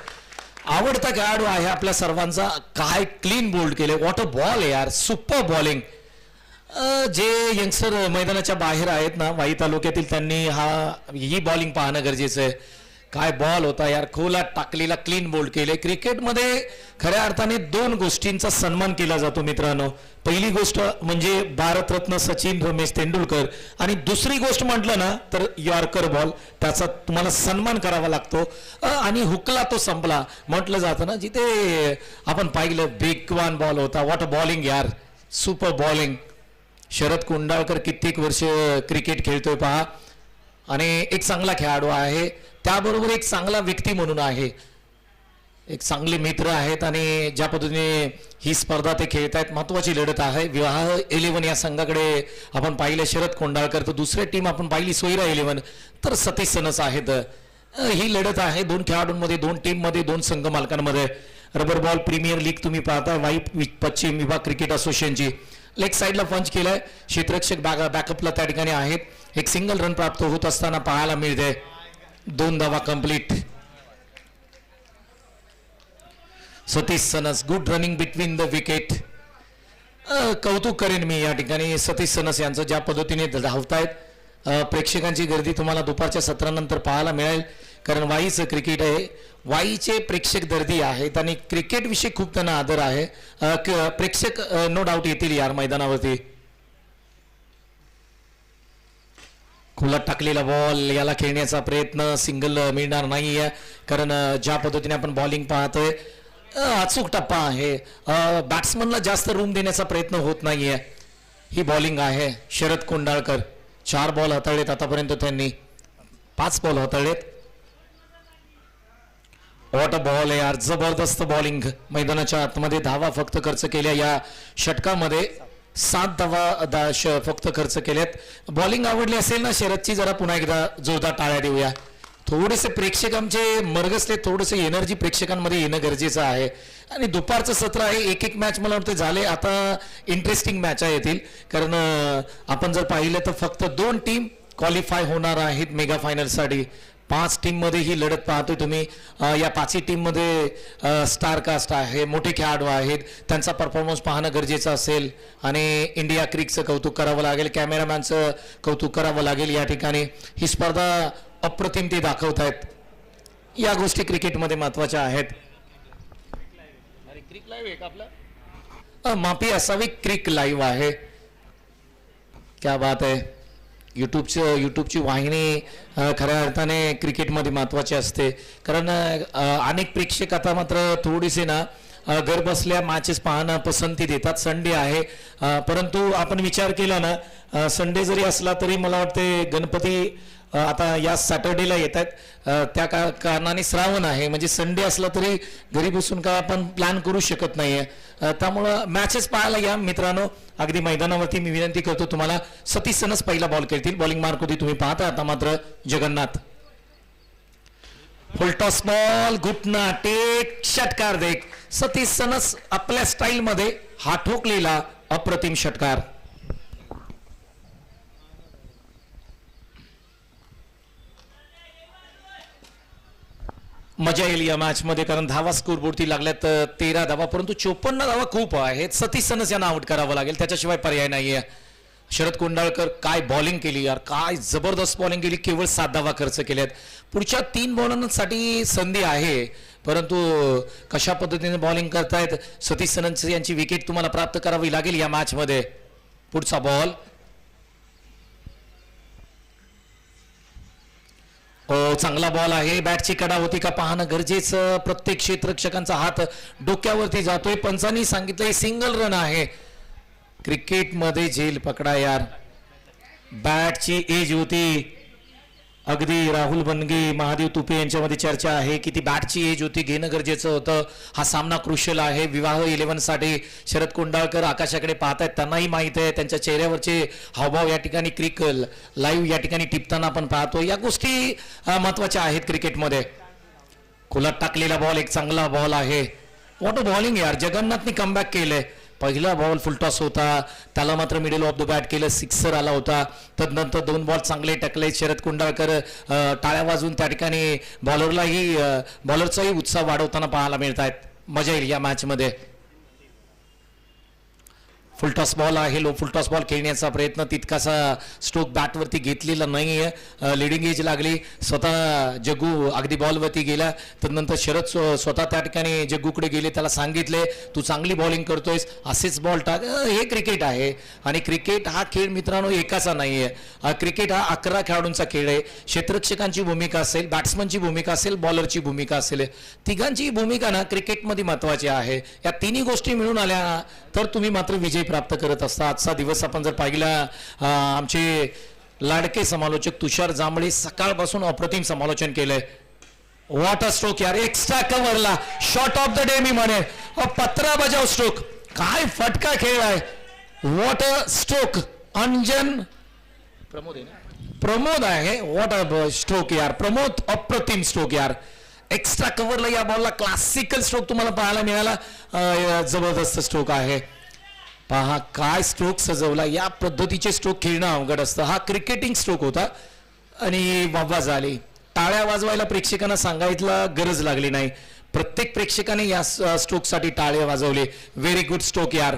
Speaker 3: आवडता खेळाडू आहे आपल्या सर्वांचा. काय क्लीन बोल्ड केले. वॉट अ बॉल यार, सुपर बॉलिंग. जे यंगस्टर मैदानाच्या बाहेर आहेत ना वाई तालुक्यातील, त्यांनी ही बॉलिंग पाहणं गरजेचं आहे. काय बॉल होता यार, खोलात टाकलेला, क्लीन बोल्ड केले. क्रिकेटमध्ये खऱ्या अर्थाने दोन गोष्टींचा सन्मान केला जातो मित्रांनो. पहिली गोष्ट म्हणजे भारतरत्न सचिन रमेश तेंडुलकर, आणि दुसरी गोष्ट म्हटलं ना तर यॉर्कर बॉल, त्याचा तुम्हाला सन्मान करावा लागतो. आणि हुकला तो संपला म्हटलं जातं ना, जिथे आपण पाहिलं बेगवान बॉल होता. वॉट अ बॉलिंग यार, सुपर बॉलिंग. शरद कोंडाळकर कित्येक वर्ष क्रिकेट खेळतोय पहा, आणि एक चांगला खेळाडू आहे, त्याबरोबर एक चांगला व्यक्ती म्हणून आहे. एक चांगले मित्र आहेत, आणि ज्या पद्धतीने ही स्पर्धा ते खेळत आहेत, महत्वाची लढत आहे. विवाह 11 या संघाकडे आपण पाहिलं शरद कोंडाळकर, तर दुसरी टीम आपण पाहिली सोयरा 11, तर सतीश सनस आहेत. ही लढत आहे दोन खेळाडूंमध्ये, दोन टीममध्ये, दोन संघ मालकांमध्ये. रबर बॉल प्रीमियर लीग तुम्ही पाहता वाई पश्चिम विभाग क्रिकेट असोसिएशनची. लेग साईडला पंच केलाय, क्षेत्ररक्षक बॅकअपला त्या ठिकाणी आहेत. एक सिंगल रन प्राप्त होत असताना पाहायला मिळते. 2 धावा complete. Satish sons, good running between the wicket. कौतुक करेन मी या ठिकाणी सतीश सनस यांचं, ज्या पद्धतीने धावतायत. प्रेक्षकांची गर्दी तुम्हाला दुपारच्या सत्रानंतर पाहायला मिळेल, कारण वाईचं क्रिकेट आहे. वाईचे प्रेक्षक दर्दी आहेत, आणि क्रिकेट विषयी खूप त्यांना आदर आहे. प्रेक्षक नो डाऊट येतील यार मैदानावरती. खुलात टाकलेला बॉल, याला खेळण्याचा प्रयत्न, सिंगल मिळणार नाहीये, कारण ज्या पद्धतीने आपण बॉलिंग पाहतोय अचूक टप्पा आहे. बॅट्समनला जास्त रूम देण्याचा प्रयत्न होत नाहीये. ही बॉलिंग आहे शरद कोंडाळकर. 4 बॉल हाताळलेत आतापर्यंत त्यांनी, 5 बॉल हाताळलेत. वॉट अ बॉल यार, जबरदस्त बॉलिंग. मैदानाच्या आतमध्ये धावा फक्त खर्च केल्या या षटकामध्ये. 7 धावा फक्त खर्च केल्यात. बॉलिंग आवडली असेल ना शरदची, जरा पुन्हा एकदा जोरदार टाळ्या देऊया. थोडेसे प्रेक्षक आमचे मरगसले, थोडेसे एनर्जी प्रेक्षकांमध्ये येणं गरजेचं आहे. आणि दुपारचं सत्र आहे, एक मॅच मला वाटतं झाले. आता इंटरेस्टिंग मॅच येतील, कारण आपण जर पाहिलं तर फक्त 2 टीम क्वालिफाय होणार आहेत मेगा फायनलसाठी. 5 टीममध्ये ही लढत पाहतोय तुम्ही. या 5ही टीममध्ये स्टार कास्ट आहे, मोठे खेळाडू आहेत, त्यांचा परफॉर्मन्स पाहणं गरजेचं असेल. आणि इंडिया क्रिकचं कौतुक करावं लागेल, कॅमेरामॅनचं कौतुक करावं लागेल. या ठिकाणी ही स्पर्धा अप्रतिम ते दाखवत आहेत. या गोष्टी क्रिकेटमध्ये महत्वाच्या आहेत. क्रिक लाईव्ह आहे का आपला? माफी असावी, क्रिक लाईव्ह आहे. क्या बात आहे. यूट्यूबची वाहिनी खऱ्या अर्थाने क्रिकेटमध्ये महत्वाची असते, कारण अनेक प्रेक्षक आता मात्र थोडीसे ना घर बसल्या मॅचेस पाहणं पसंती देतात. संडे आहे, परंतु आपण विचार केला ना, संडे जरी असला तरी मला वाटते गणपती आता या सॅटर्डेला येत आहेत, त्या कारणाने श्रावण आहे, म्हणजे संडे असला तरी घरी बसून काय आपण प्लॅन करू शकत नाहीये. त्यामुळं मॅचेस पाहायला या मित्रांनो. अगदी मैदानावरती मी विनंती करतो तुम्हाला. सतीश सनस पहिला बॉल खेळतील. बॉलिंग मार्क होती तुम्ही पाहता. आता मात्र जगन्नाथ. फुलटॉस बॉल, घुटना टेक, षटकार देख. सतीश सनस आपल्या स्टाईल मध्ये हा ठोकलेला अप्रतिम षटकार. मजा येईल या मॅच मध्ये, कारण धावा स्कोरबोर्डती लागल्यात 13 धावा, परंतु 54 धावा खूप आहेत. सतीश सनस यांना आउट करावं लागेल, त्याच्याशिवाय पर्याय नाहीये. शरद कोंडाळकर काय बॉलिंग केली यार, काय जबरदस्त बॉलिंग केली. केवळ 7 धावा खर्च केल्यात. पुढच्या 3 बॉलांसाठी संधी आहे, परंतु कशा पद्धतीने बॉलिंग करतायत सतीश सनस यांची विकेट तुम्हाला प्राप्त करावी लागेल या मॅच मध्ये. पुढचा बॉल, चांगला बॉल आहे. बॅटची कडा होती का पाहणं गरजेचं. प्रत्येक क्षेत्ररक्षकांचा हात डोक्यावरती जातोय. पंचांनी सांगितलंय सिंगल रन आहे. क्रिकेटमध्ये झेल पकडा यार. बॅटची एज होती, अगदी राहुल बनगे, महादेव तुपे यांच्यामध्ये चर्चा आहे की ती बॅटची एज होती, घेणं गरजेचं होतं. हा सामना क्रुशियल आहे. विवाह 11 साठी शरद कोंडाळकर आकाशाकडे पाहत आहेत, त्यांनाही माहित आहे. त्यांच्या चेहऱ्यावरचे हावभाव या ठिकाणी लाईव्ह या ठिकाणी टिपताना आपण पाहतो. या गोष्टी महत्वाच्या आहेत क्रिकेटमध्ये. खुलात टाकलेला बॉल एक चांगला बॉल आहे. व्हॉट अ बॉलिंग यार, जगन्नाथनी कमबॅक केलंय. पहिला बॉल फुलटॉस होता, त्याला मात्र मिडल ऑफ द बॅट केलं, सिक्सर आला होता. तदनंतर 2 बॉल चांगले टाकले शरद कुंडाळकर, टाळ्या वाजून त्या ठिकाणी बॉलरचाही उत्साह वाढवताना पाहायला मिळत आहेत. मजा येईल या मॅचमध्ये. फुलटॉस बॉल आहे, लो फुलटॉस बॉल खेळण्याचा प्रयत्न, तितकासा स्ट्रोक बॅटवरती घेतलेला नाहीये. लिडिंग एज लागली, स्वतः जग्गू अगदी बॉलवरती गेला. त्यानंतर शरद स्वतः त्या ठिकाणी जग्गूकडे गेले, त्याला सांगितले तू चांगली बॉलिंग करतोयस, असेच बॉल टाक. हे क्रिकेट आहे आणि क्रिकेट हा खेळ मित्रांनो एकाचा नाहीये. क्रिकेट हा 11 खेळाडूंचा खेळ आहे. क्षेत्ररक्षकांची भूमिका असेल, बॅट्समनची भूमिका असेल, बॉलरची भूमिका असेल, तिघांची भूमिका ना क्रिकेटमध्ये महत्वाची आहे. या तिन्ही गोष्टी मिळून आल्या तर तुम्ही मात्र विजय प्राप्त करत असता. आजचा दिवस आपण जर पाहिला, आमचे लाडके समालोचक तुषार जांभळे सकाळपासून अप्रतिम समालोचन केलंय. व्हॉट अ स्ट्रोक यार, एक्स्ट्रा कव्हरला शॉट ऑफ द डे मी म्हणेन. पत्रा बजाव स्ट्रोक, काय फटका खेळ आहे. What a stroke. Anjan Pramod आहे. व्हॉट अ स्ट्रोक यार, प्रमोद अप्रतिम स्ट्रोक यार. एक्स्ट्रा कव्हरला या बॉलला क्लासिकल स्ट्रोक तुम्हाला पाहायला मिळाला. जबरदस्त स्ट्रोक आहे. पहा काय स्ट्रोक सजवला. या पद्धतीचे स्ट्रोक खेळणं अवघड असतं. हा क्रिकेटिंग स्ट्रोक होता आणि वाजवा झाली. टाळ्या वाजवायला प्रेक्षकांना सांगायला गरज लागली नाही. प्रत्येक प्रेक्षकाने या स्ट्रोकसाठी टाळ्या वाजवले. व्हेरी गुड स्ट्रोक यार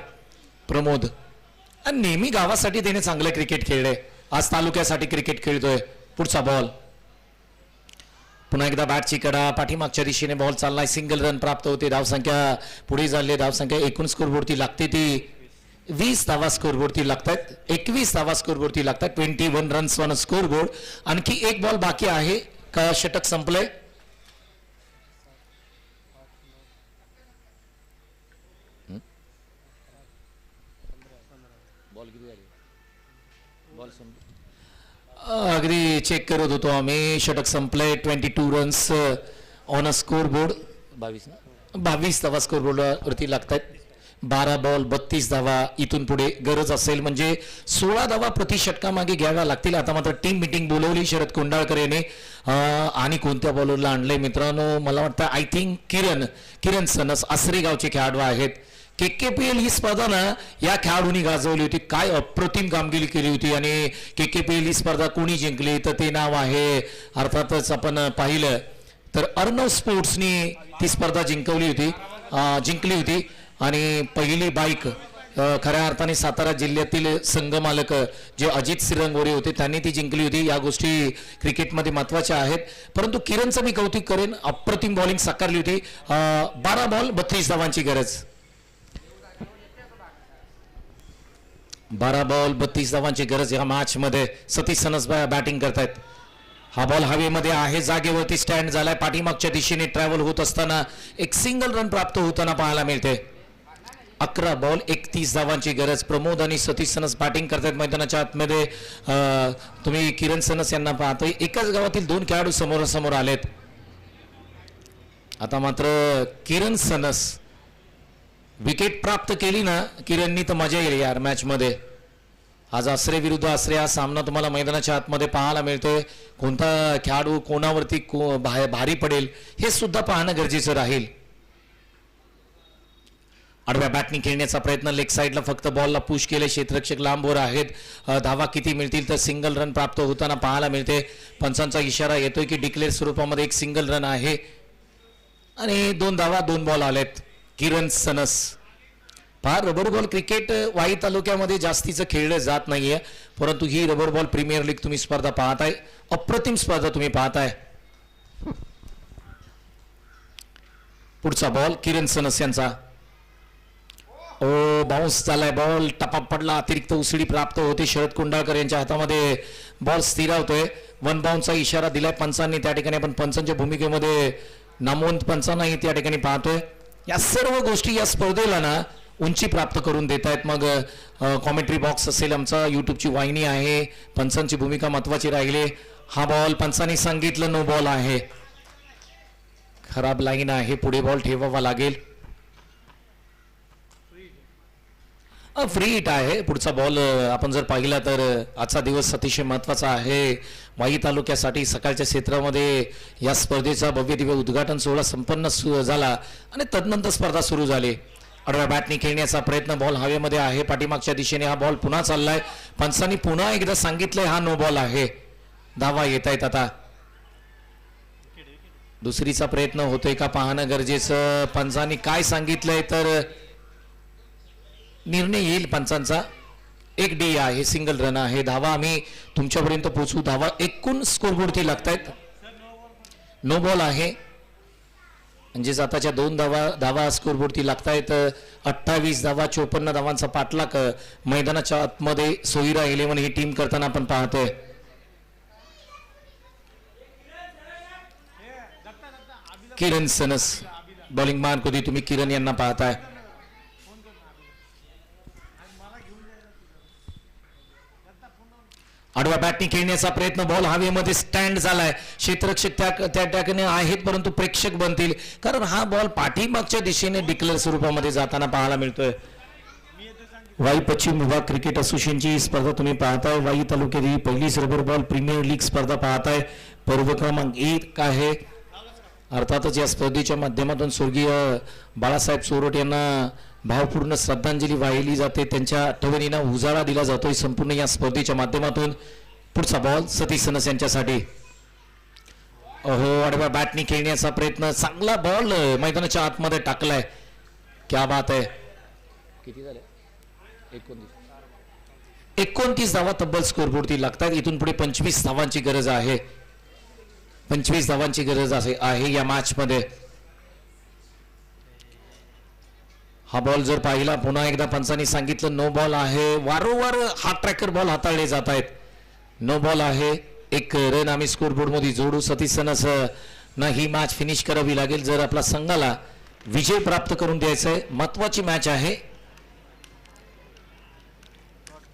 Speaker 3: प्रमोद. आणि नेहमी गावासाठी त्याने चांगलं क्रिकेट खेळलंय, आज तालुक्यासाठी क्रिकेट खेळतोय. पुढचा बॉल पुन्हा एकदा बॅटची कडा, पाठीमागच्या दिशेने बॉल चाललाय. सिंगल रन प्राप्त होते. धावसंख्या पुढे झाली. धावसंख्या एकूण स्कोरबोर्डती लागते ती 20 धावा स्कोरबोर्डती लागतात. 21 धावा स्कोरबोर्डती लागतात. 21 रन्स ऑन स्कोरबोर्ड. आणखी एक बॉल बाकी आहे का षटक संपलंय. अगदी चेक करत होतो आम्ही. षटक संपलंय. 22 रन्स ऑन अ स्कोरबोर्ड. 22 धावा स्कोरबोर्ड वरती लागतात. 12 बॉल 32 धावा. इथून पुढे गरज असेल म्हणजे 16 धावा प्रति षटकामागे घ्याव्या लागतील. आता मात्र टीम मीटिंग बोलवली शरद कोंडाळकर यांनी. आणि कोणत्या बॉलरला आणलंय मित्रांनो, मला वाटतं आय थिंक किरण सनस आसरे गावचे खेळाडू आहेत. KKPL ही स्पर्धा ना या खेळाडूंनी गाजवली होती. काय अप्रतिम कामगिरी केली होती. आणि KKPL ही स्पर्धा कोणी जिंकली तर ते नाव आहे, अर्थातच आपण पाहिलं तर अर्णव स्पोर्ट्सनी ती स्पर्धा जिंकली होती. आणि पहिली बाईक खऱ्या अर्थाने सातारा जिल्ह्यातील संघमालक जे अजित सिरंगोरे होते त्यांनी ती जिंकली होती. या गोष्टी क्रिकेटमध्ये महत्वाच्या आहेत. परंतु किरणचं मी कौतुक करेन, अप्रतिम बॉलिंग साकारली होती. 12 बॉल 32 धावांची गरज. 12 बॉल 32 धावांची गरज या मॅच मध्ये. सतीश सनसभाई बॅटिंग करतायत. हा बॉल हवेमध्ये आहे, जागेवरती स्टँड झालाय. पाठीमागच्या दिशेने ट्रॅव्हल होत असताना एक सिंगल रन प्राप्त होताना पाहायला मिळते. 11 बॉल 31 धावांची गरज. प्रमोद आणि सतीश सनस बॅटिंग करतायत मैदानाच्या आतमध्ये. तुम्ही किरण सनस यांना पाहतोय. एकाच गावातील 2 खेळाडू समोरासमोर आलेत. आता मात्र किरण सनस विकेट प्राप्त केली ना किरणनी तर मजा येईल यार मॅच मध्ये. आज आसरे विरुद्ध आसरे हा सामना तुम्हाला मैदानाच्या आतमध्ये पाहायला मिळतोय. कोणता खेळाडू कोणावरती भारी पडेल हे सुद्धा पाहणं गरजेचं राहील. आडव्या बॅटनी खेळण्याचा प्रयत्न. लेग साईडला फक्त बॉलला पुश केले. क्षेत्ररक्षक लांबवर आहेत. धावा किती मिळतील तर सिंगल रन प्राप्त होताना पाहायला मिळते. पंचांचा इशारा येतोय की डिक्लेअर स्वरूपामध्ये एक सिंगल रन आहे. आणि 2 धावा 2 बॉल आलेत. किरण सनस. पहा रबर बॉल क्रिकेट वाई तालुक्यामध्ये जास्तीचं खेळलं जात नाहीये, परंतु ही रबर बॉल प्रीमियर लीग तुम्ही स्पर्धा पाहताय. अप्रतिम स्पर्धा तुम्ही पाहताय. पुढचा बॉल किरण सनस यांचा. बाउन्स झालाय बॉल. टपा पडला. अतिरिक्त उसळी प्राप्त होते. शरद कुंडाळकर यांच्या हातामध्ये बॉल स्थिरावतोय. 1 बाउन्सचा इशारा दिलाय पंचांनी. त्या ठिकाणी आपण पंचांच्या भूमिकेमध्ये नामवंत पंचांनाही त्या ठिकाणी पाहतोय. या सर्व गोष्टी या स्पर्धेला ना उंची प्राप्त करून देत आहेत. मग कॉमेंट्री बॉक्स असेल, आमचा यूट्यूबची वाहिनी आहे, पंचांची भूमिका महत्वाची राहिली. हा बॉल पंचांनी सांगितलं नो बॉल आहे. खराब लाईन आहे, पुढे बॉल ठेवावा लागेल. फ्री हिट आहे. पुढचा बॉल आपण जर पाहिला तर आजचा दिवस अतिशय महत्वाचा आहे वाई तालुक्यासाठी. सकाळच्या क्षेत्रामध्ये या स्पर्धेचा भव्य दिव्य उद्घाटन सोहळा संपन्न झाला आणि तदनंतर स्पर्धा सुरू झाली. आडव्या बॅटने खेळण्याचा प्रयत्न, बॉल हवेमध्ये आहे, पाठीमागच्या दिशेने हा बॉल पुन्हा चाललाय. पंचांनी पुन्हा एकदा सांगितलंय हा नो बॉल आहे. धावा येत आहेत. आता दुसरीचा प्रयत्न होतोय का पाहणं गरजेचं. पंचांनी काय सांगितलंय तर निर्णय येईल पंचांचा. एक डी आहे, सिंगल रन आहे. धावा आम्ही तुमच्यापर्यंत पोहोचू. धावा एकूण स्कोरबोर्डती लागतायत. नो बॉल आहे म्हणजे आताच्या 2 धावा स्कोरबोर्डती लागतायत. 28 धावा, 54 धावांचा पाठलाग मैदानाच्या आतमध्ये सोयरा 11 ही टीम करताना आपण पाहतोय. किरण सनस बॉलिंग मान कधी तुम्ही किरण यांना पाहताय. आडव्या बॅटने खेळण्याचा प्रयत्न, बॉल हवेमध्ये स्टँड झालाय. क्षेत्ररक्षक त्या ठिकाणी आहेत परंतु प्रेक्षक बनतील कारण हा बॉल पाठीमागच्या दिशेने डिक्लेअर स्वरूपामध्ये जाताना पाहायला मिळतोय. वाई पश्चिम विभाग क्रिकेट असोसिएशनची स्पर्धा तुम्ही पाहताय. वाई तालुक्यातील पहिलीच रबर बॉल प्रीमियर लीग स्पर्धा पाहताय. पर्व क्रमांक 1 आहे. अर्थातच या स्पर्धेच्या माध्यमातून स्वर्गीय बाळासाहेब चोरट यांना भावपूर्ण श्रद्धांजली वाहिली जाते. त्यांच्या आठवणींना उजाळा दिला जातोय संपूर्ण या स्पर्धेच्या माध्यमातून. पुढचा बॉल सतीश सनस यांच्यासाठी. आडव्या बॅटने खेळण्याचा प्रयत्न, चांगला बॉल मैदानाच्या आतमध्ये टाकलाय. क्या बात आहे. किती झाले? 29 धावा तब्बल स्कोरबोर्डती लागतात. इथून पुढे 25 धावांची गरज आहे. 25 धावांची गरज आहे या मॅच मध्ये. हा बॉल जर पाहिला पुन्हा एकदा पंचांनी सांगितलं नो बॉल आहे. वारंवार हार्ड ट्रॅकर बॉल हाताळले जात आहेत. नो बॉल आहे. 1 रन आम्ही स्कोरबोर्ड मध्ये जोडू. सतीश सनस ना ही मॅच फिनिश करावी लागेल जर आपला संघाला विजय प्राप्त करून द्यायचा आहे. महत्वाची मॅच आहे.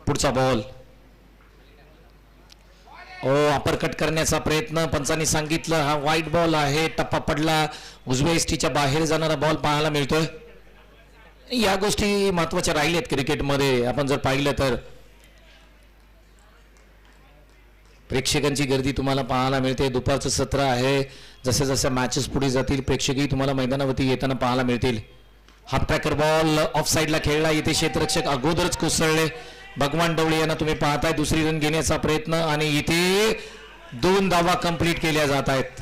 Speaker 3: पुढचा बॉल अपरकट करण्याचा प्रयत्न, पंचांनी सांगितलं हा वाईट बॉल आहे. टप्पा पडला. उजव्या इष्टीच्या बाहेर जाणारा बॉल पाहायला मिळतोय. या गोष्टी महत्वाच्या राहिल्यात क्रिकेटमध्ये. आपण जर पाहिलं तर प्रेक्षकांची गर्दी तुम्हाला पाहायला मिळते. दुपारचं सत्र आहे. जसे जसे मॅचेस पुढे जातील प्रेक्षकही तुम्हाला मैदानावरती येताना पाहायला मिळतील. हाफ ट्रॅकर बॉल ऑफ साईडला खेळला. इथे क्षेत्ररक्षक अगोदरच कोसळले. भगवान डवळे यांना तुम्ही पाहताय. दुसरी रन घेण्याचा प्रयत्न आणि इथे 2 धावा कंप्लीट केल्या जात आहेत.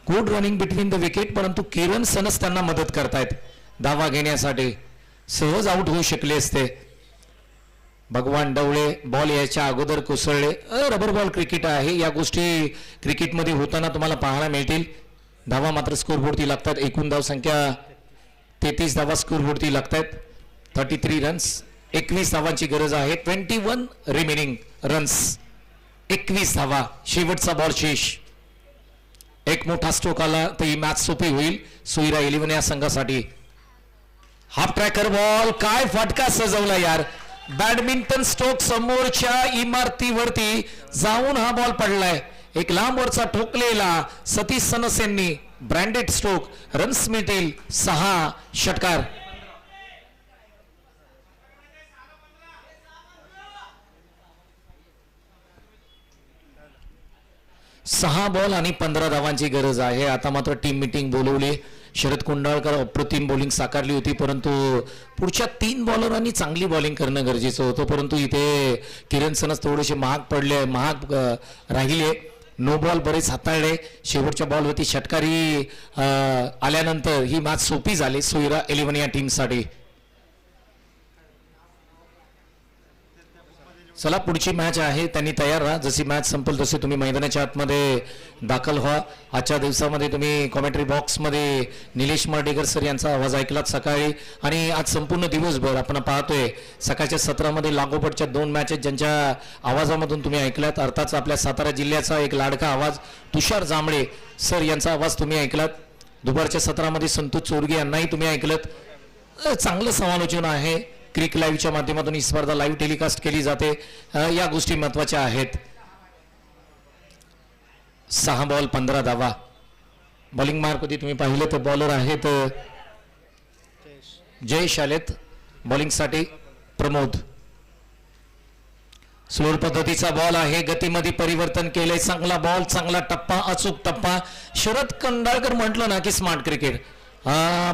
Speaker 3: Good running between the wicket परंतु किरण सनस त्यांना मदत करतायत धावा घेण्यासाठी. सहज आउट होऊ शकले असते. भगवान डवळे बॉल याच्या अगोदर कोसळले. रबर बॉल क्रिकेट आहे. या गोष्टी क्रिकेटमध्ये होताना तुम्हाला पाहायला मिळतील. धावा मात्र स्कोरबोर्डती लागतात. एकूण धाव संख्या 33 धावा स्कोरबोर्डती लागतात. 33 रन्स. 21 धावांची गरज आहे. 21 रिमेनिंग रन्स. 21 धावा. शेवटचा बॉल शेष. एक मोठा स्ट्रोक आला तर ही मॅच सोपी होईल सोयरा 11 या संघासाठी. हाफ ट्रॅकर बॉल, काय फटका सजवला यार. बॅडमिंटन स्ट्रोक समोरच्या इमारतीवरती जाऊन हा बॉल पडलाय. एक लांबवरचा ठोकलेला सतीश सनस यांनी ब्रँडेड स्ट्रोक. रन्स मिळतील 6. षटकार. 6 बॉल आणि 15 धावांची गरज आहे. आता मात्र टीम मीटिंग बोलवली. शरद कुंडाळकर अप्रतिम बॉलिंग साकारली होती परंतु पुढच्या 3 बॉलरांनी चांगली बॉलिंग करणं गरजेचं होतं. परंतु इथे किरण सनस थोडेसे महाग राहिले. नो बॉल बरेच हाताळले. शेवटच्या बॉलवरती षटकारी आल्यानंतर ही मॅच सोपी झाली सोयरा 11 या टीमसाठी. चला पुढची मॅच आहे. त्यांनी तयार राहा. जशी मॅच संपेल तसे तुम्ही मैदानाच्या आतमध्ये दाखल व्हा. आजच्या दिवसामध्ये तुम्ही कॉमेंट्री बॉक्समध्ये निलेश मर्डेकर सर यांचा आवाज ऐकलात सकाळी. आणि आज संपूर्ण दिवसभर आपण पाहतोय सकाळच्या सत्रामध्ये लागोपाठच्या 2 मॅचेस ज्यांच्या आवाजामधून तुम्ही ऐकलात. अर्थात आपल्या सातारा जिल्ह्याचा एक लाडका आवाज तुषार जांभळे सर यांचा आवाज तुम्ही ऐकलात. दुपारच्या सत्रामध्ये संतोष चोरगे यांनाही तुम्ही ऐकलत. चांगलं समालोचन आहे. क्रिक लाईव्हच्या माध्यमातून ही स्पर्धा लाईव्ह टेलिकास्ट केली जाते. या गोष्टी महत्वाच्या आहेत. 6 बॉल 15 धावा. बॉलिंग मार्कमध्ये तुम्ही पाहिलं तर बॉलर आहेत जयेश आलेत बॉलिंगसाठी. प्रमोद स्लोर पद्धतीचा बॉल आहे. गतीमध्ये परिवर्तन केलंय. चांगला बॉल, चांगला टप्पा, अचूक टप्पा. शरद कंडाळकर म्हटलं ना की स्मार्ट क्रिकेट.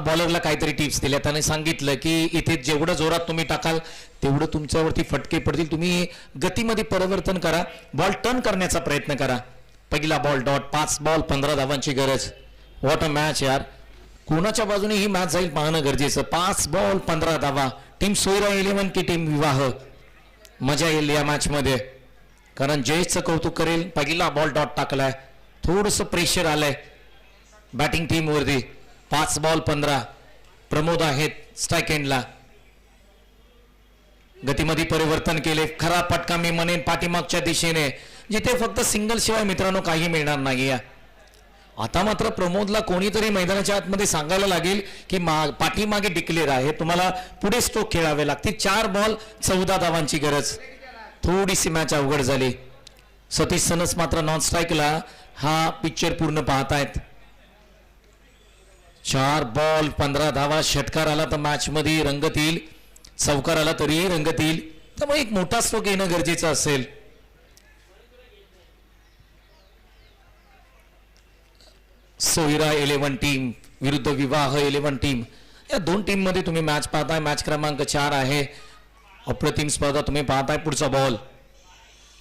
Speaker 3: बॉलरला काहीतरी टिप्स दिल्या. त्याने सांगितलं की इथे जेवढं जोरात तुम्ही टाकाल तेवढं तुमच्यावरती फटके पडतील. तुम्ही गतीमध्ये परिवर्तन करा. बॉल टर्न करण्याचा प्रयत्न करा. पहिला बॉल डॉट. 5 बॉल 15 धावांची गरज. व्हॉट अ मॅच यार. कोणाच्या बाजूने ही मॅच जाईल पाहणं गरजेचं. 5 बॉल 15 धावा. टीम सोयरा 11 की टीम विवाह. मजा येईल या मॅच मध्ये. कारण जयेशचं कौतुक करेल. पहिला बॉल डॉट टाकलाय. थोडंसं प्रेशर आलंय बॅटिंग टीम वरती. 5 बॉल 15. प्रमोद आहेत स्ट्राईक एंडला. गतीमध्ये परिवर्तन केले. खरा पटका मी म्हणेन पाठीमागच्या दिशेने, जिथे फक्त सिंगल शिवाय मित्रांनो काही मिळणार नाही. आता मात्र प्रमोदला कोणीतरी मैदानाच्या आतमध्ये सांगायला लागेल की पाठीमागे डिक्लेअर आहे, तुम्हाला पुढे स्ट्रोक खेळावे लागतील. 4 बॉल 14 धावांची गरज. थोडीशी मॅच अवघड झाली. सतीश सनस मात्र नॉन स्ट्राईकला हा पिक्चर पूर्ण पाहतायत. 4 बॉल 15 धावा. षटकार आला तर मॅच मध्ये रंगत येईल. चौकार आला तरीही रंगत येईल. त्यामुळे एक मोठा स्ट्रोक येणं गरजेचं असेल. सोयरा 11 टीम विरुद्ध विवाह 11 टीम. या 2 टीम मध्ये तुम्ही मॅच पाहताय. मॅच क्रमांक 4 आहे. अप्रतिम स्पर्धा तुम्ही पाहताय. पुढचा बॉल.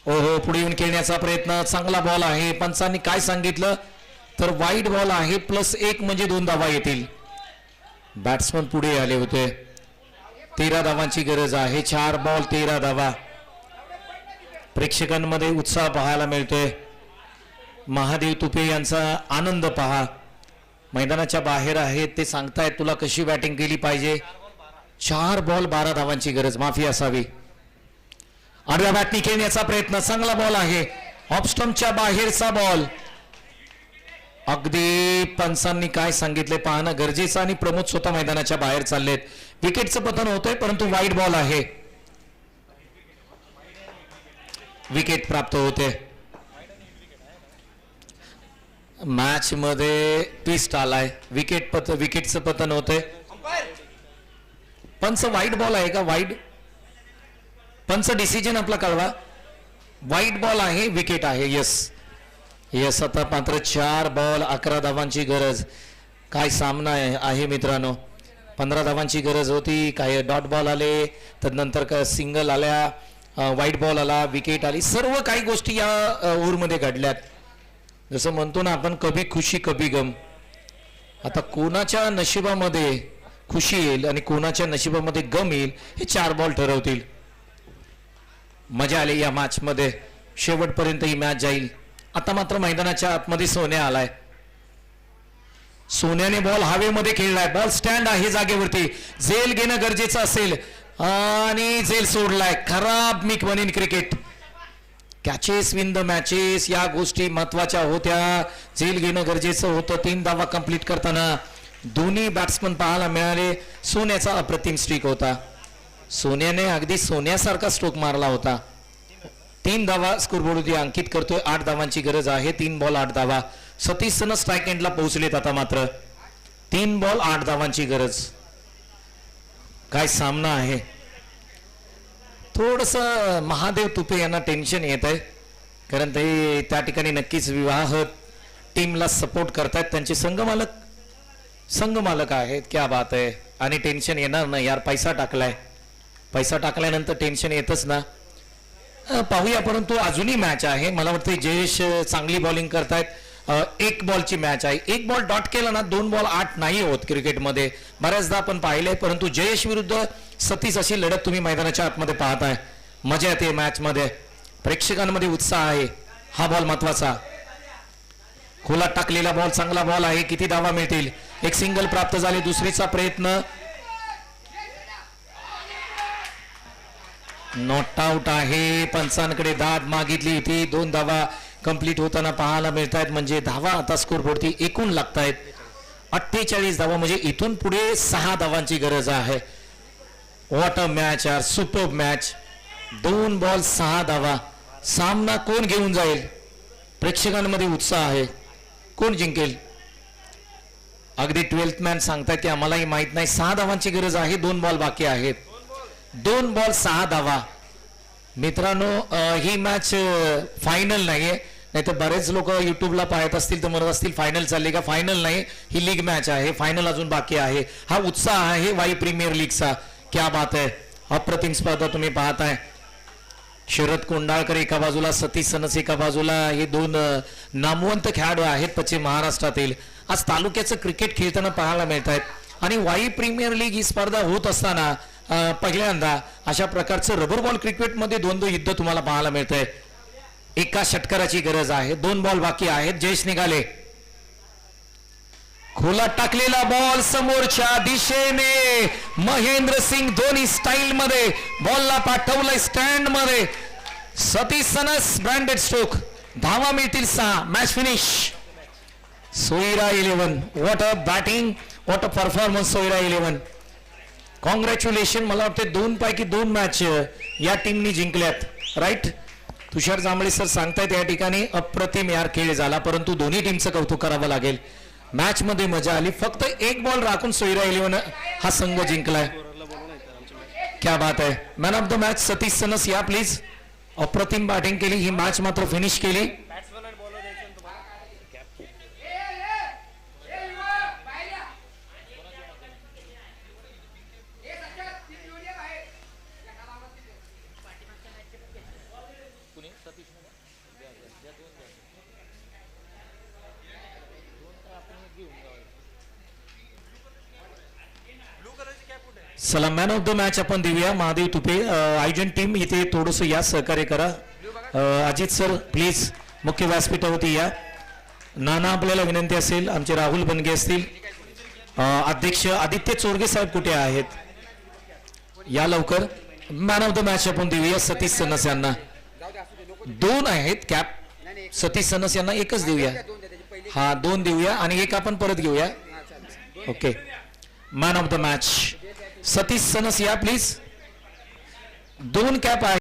Speaker 3: ओहो, पुढे येऊन खेळण्याचा प्रयत्न. चांगला बॉल आहे. पंचांनी काय सांगितलं तर वाईड बॉल आहे. +1 म्हणजे 2 धावा येतील. बॅट्समन पुढे आले होते. 13 धावांची गरज आहे. 4 बॉल 13 धावा. प्रेक्षकांमध्ये उत्साह पाहायला मिळतोय. महादेव तुपे यांचा आनंद पहा. मैदानाच्या बाहेर आहेत ते सांगतायत तुला कशी बॅटिंग केली पाहिजे. 4 बॉल 12 धावांची गरज. माफी असावी. आडव्या बॅटनी खेळण्याचा प्रयत्न. चांगला बॉल आहे. ऑफ स्टंपच्या बाहेरचा बॉल. अगदी पंचांनी काय सांगितले पाहणं गरजेचं. आणि प्रमोद स्वतः मैदानाच्या बाहेर चाललेत. विकेटचं पतन होतंय परंतु वाईड बॉल आहे. विकेट प्राप्त होते. मॅच मध्ये ट्विस्ट आलाय. विकेटचं पतन होतंय. पंच वाईड बॉल आहे का? वाईड. पंच डिसिजन आपला कळवा. वाईड बॉल आहे. विकेट आहे. यस आता मात्र 4 बॉल 11 धावांची गरज. काय सामना आहे मित्रांनो. 15 धावांची गरज होती. काही डॉट बॉल आले, तदनंतर सिंगल आल्या, वाईट बॉल आला, विकेट आली. सर्व काही गोष्टी या ओव्हरमध्ये घडल्यात. जसं म्हणतो ना आपण, कभी खुशी कभी गम. आता कोणाच्या नशिबामध्ये खुशी येईल आणि कोणाच्या नशिबामध्ये गम येईल हे 4 बॉल ठरवतील. मजा आली या मॅच मध्ये. शेवटपर्यंत ही मॅच जाईल. आता मात्र मैदानाच्या आतमध्ये सोन्या आलाय. सोन्याने बॉल हवेमध्ये खेळलाय. बॉल स्टँड आहे जागेवरती. झेल घेणं गरजेचं असेल आणि झेल सोडलाय. खराब मी म्हणेन cricket. Catches win the matches या गोष्टी महत्वाच्या होत्या. झेल घेणं गरजेचं होतं. 3 धावा कंप्लीट करताना दोन्ही बॅट्समन पाहायला मिळाले. सोन्याचा अप्रतिम स्ट्रीक होता. सोन्याने अगदी सोन्यासारखा स्ट्रोक मारला होता. 3 धावा स्कोरबोर्डवरती अंकित करतोय. 8 धावांची गरज आहे. 3 बॉल 8 धावा. सतीश सन स्ट्राईक एंडला पोहोचलेत. आता मात्र 3 बॉल 8 धावांची गरज. काय सामना आहे. थोडस महादेव तुपे यांना टेन्शन येत आहे, कारण ते त्या ठिकाणी नक्कीच विवाह टीमला सपोर्ट करतायत. त्यांचे संघमालक आहेत. क्या बात आहे. आणि टेन्शन येणार नाही यार. पैसा टाकल्यानंतर टेन्शन येतच ना. पाहूया. परंतु अजूनही मॅच आहे. मला वाटतं जयेश चांगली बॉलिंग करतायत. 1 बॉलची मॅच आहे. 1 बॉल डॉट केला ना 2 बॉल 8 नाही होत क्रिकेटमध्ये. बऱ्याचदा आपण पाहिलंय. परंतु जयेश विरुद्ध सतीश अशी लढत तुम्ही मैदानाच्या आतमध्ये पाहताय. मजा येते मॅच मध्ये. प्रेक्षकांमध्ये उत्साह आहे. हा बॉल महत्वाचा. खोलात टाकलेला बॉल चांगला बॉल आहे. किती धावा मिळतील. 1 सिंगल प्राप्त झाले. दुसरीचा प्रयत्न नॉट आउट आहे. पंचांकडे दाद मागितली होती. 2 धावा कंप्लीट होताना पाहायला मिळत आहेत. म्हणजे धावा आता स्कोरबोर्डती एकूण लागतायत 48 धावा, म्हणजे इथून पुढे 6 धावांची गरज आहे. व्हॉट अ मॅच यार, सुपर मॅच. 2 बॉल 6 धावा. सामना कोण घेऊन जाईल? प्रेक्षकांमध्ये उत्साह आहे. कोण जिंकेल? अगदी 12th मॅन सांगतायत की आम्हालाही माहित नाही. 6 धावांची गरज आहे. 2 बॉल बाकी आहेत. 2 बॉल 6 धावा. मित्रांनो, ही मॅच फायनल नाहीये. नाही तर बरेच लोक युट्यूबला पाहत असतील तर म्हणत असतील फायनल चालली का. फायनल नाही, ही लीग मॅच आहे. फायनल अजून बाकी आहे. हा उत्साह आहे वाई प्रीमियर लीगचा. क्या बात आहे. अप्रतिम स्पर्धा तुम्ही पाहताय. शरद कोंडाळकर एका बाजूला, सतीश सनस एका बाजूला. हे 2 नामवंत खेळाडू आहेत पश्चिम महाराष्ट्रातील. आज तालुक्याचं क्रिकेट खेळताना पाहायला मिळत आहेत. आणि वाई प्रीमियर लीग ही स्पर्धा होत असताना पहिल्यांदा अशा प्रकारचं रबर बॉल क्रिकेटमध्ये 2 युद्ध तुम्हाला पाहायला मिळत आहे. एका षटकाराची गरज आहे. 2 बॉल बाकी आहेत. जयेश निघाले. खोला टाकलेला बॉल समोरच्या दिशेने. महेंद्र सिंग दोन्ही स्टाईल मध्ये बॉलला पाठवलंय स्टँड मध्ये. सतीश सनस ब्रँडेड स्ट्रोक. धावा मिळतील 6. Match finish. सोयरा 11. What a batting, what a performance सोयरा 11. कॉंग्रॅच्युलेशन. मला वाटते 2 पैकी 2 मॅच या टीमनी जिंकल्यात. राईट. तुषार जांभळे सर सांगतायत या ठिकाणी अप्रतिम यार खेळ झाला, परंतु दोन्ही टीमचं कौतुक करावं लागेल. मॅच मध्ये मजा आली. फक्त 1 बॉल राखून सोयरा 11 हा संघ जिंकलाय. क्या बात आहे. Man of the match Satish sons या प्लीज. अप्रतिम बॅटिंग केली. ही मॅच मात्र फिनिश केली. चला मॅन ऑफ द मॅच आपण देऊया महादेव तुपे. आयोजन टीम इथे थोडंसं या सहकार्य करा. अजित सर प्लीज मुख्य व्यासपीठावरती या. नाना आपल्याला विनंती असेल. आमचे राहुल बनगे असतील. अध्यक्ष आदित्य चोरगे साहेब कुठे आहेत? या लवकर. मॅन ऑफ द मॅच आपण देऊया सतीश सनस यांना. 2 आहेत कॅप. सतीश सनस यांना 1च देऊया. हा 2 देऊया आणि 1 आपण परत घेऊया. Okay. Man of the match Satish sons या प्लीज. 2 कॅप आहे.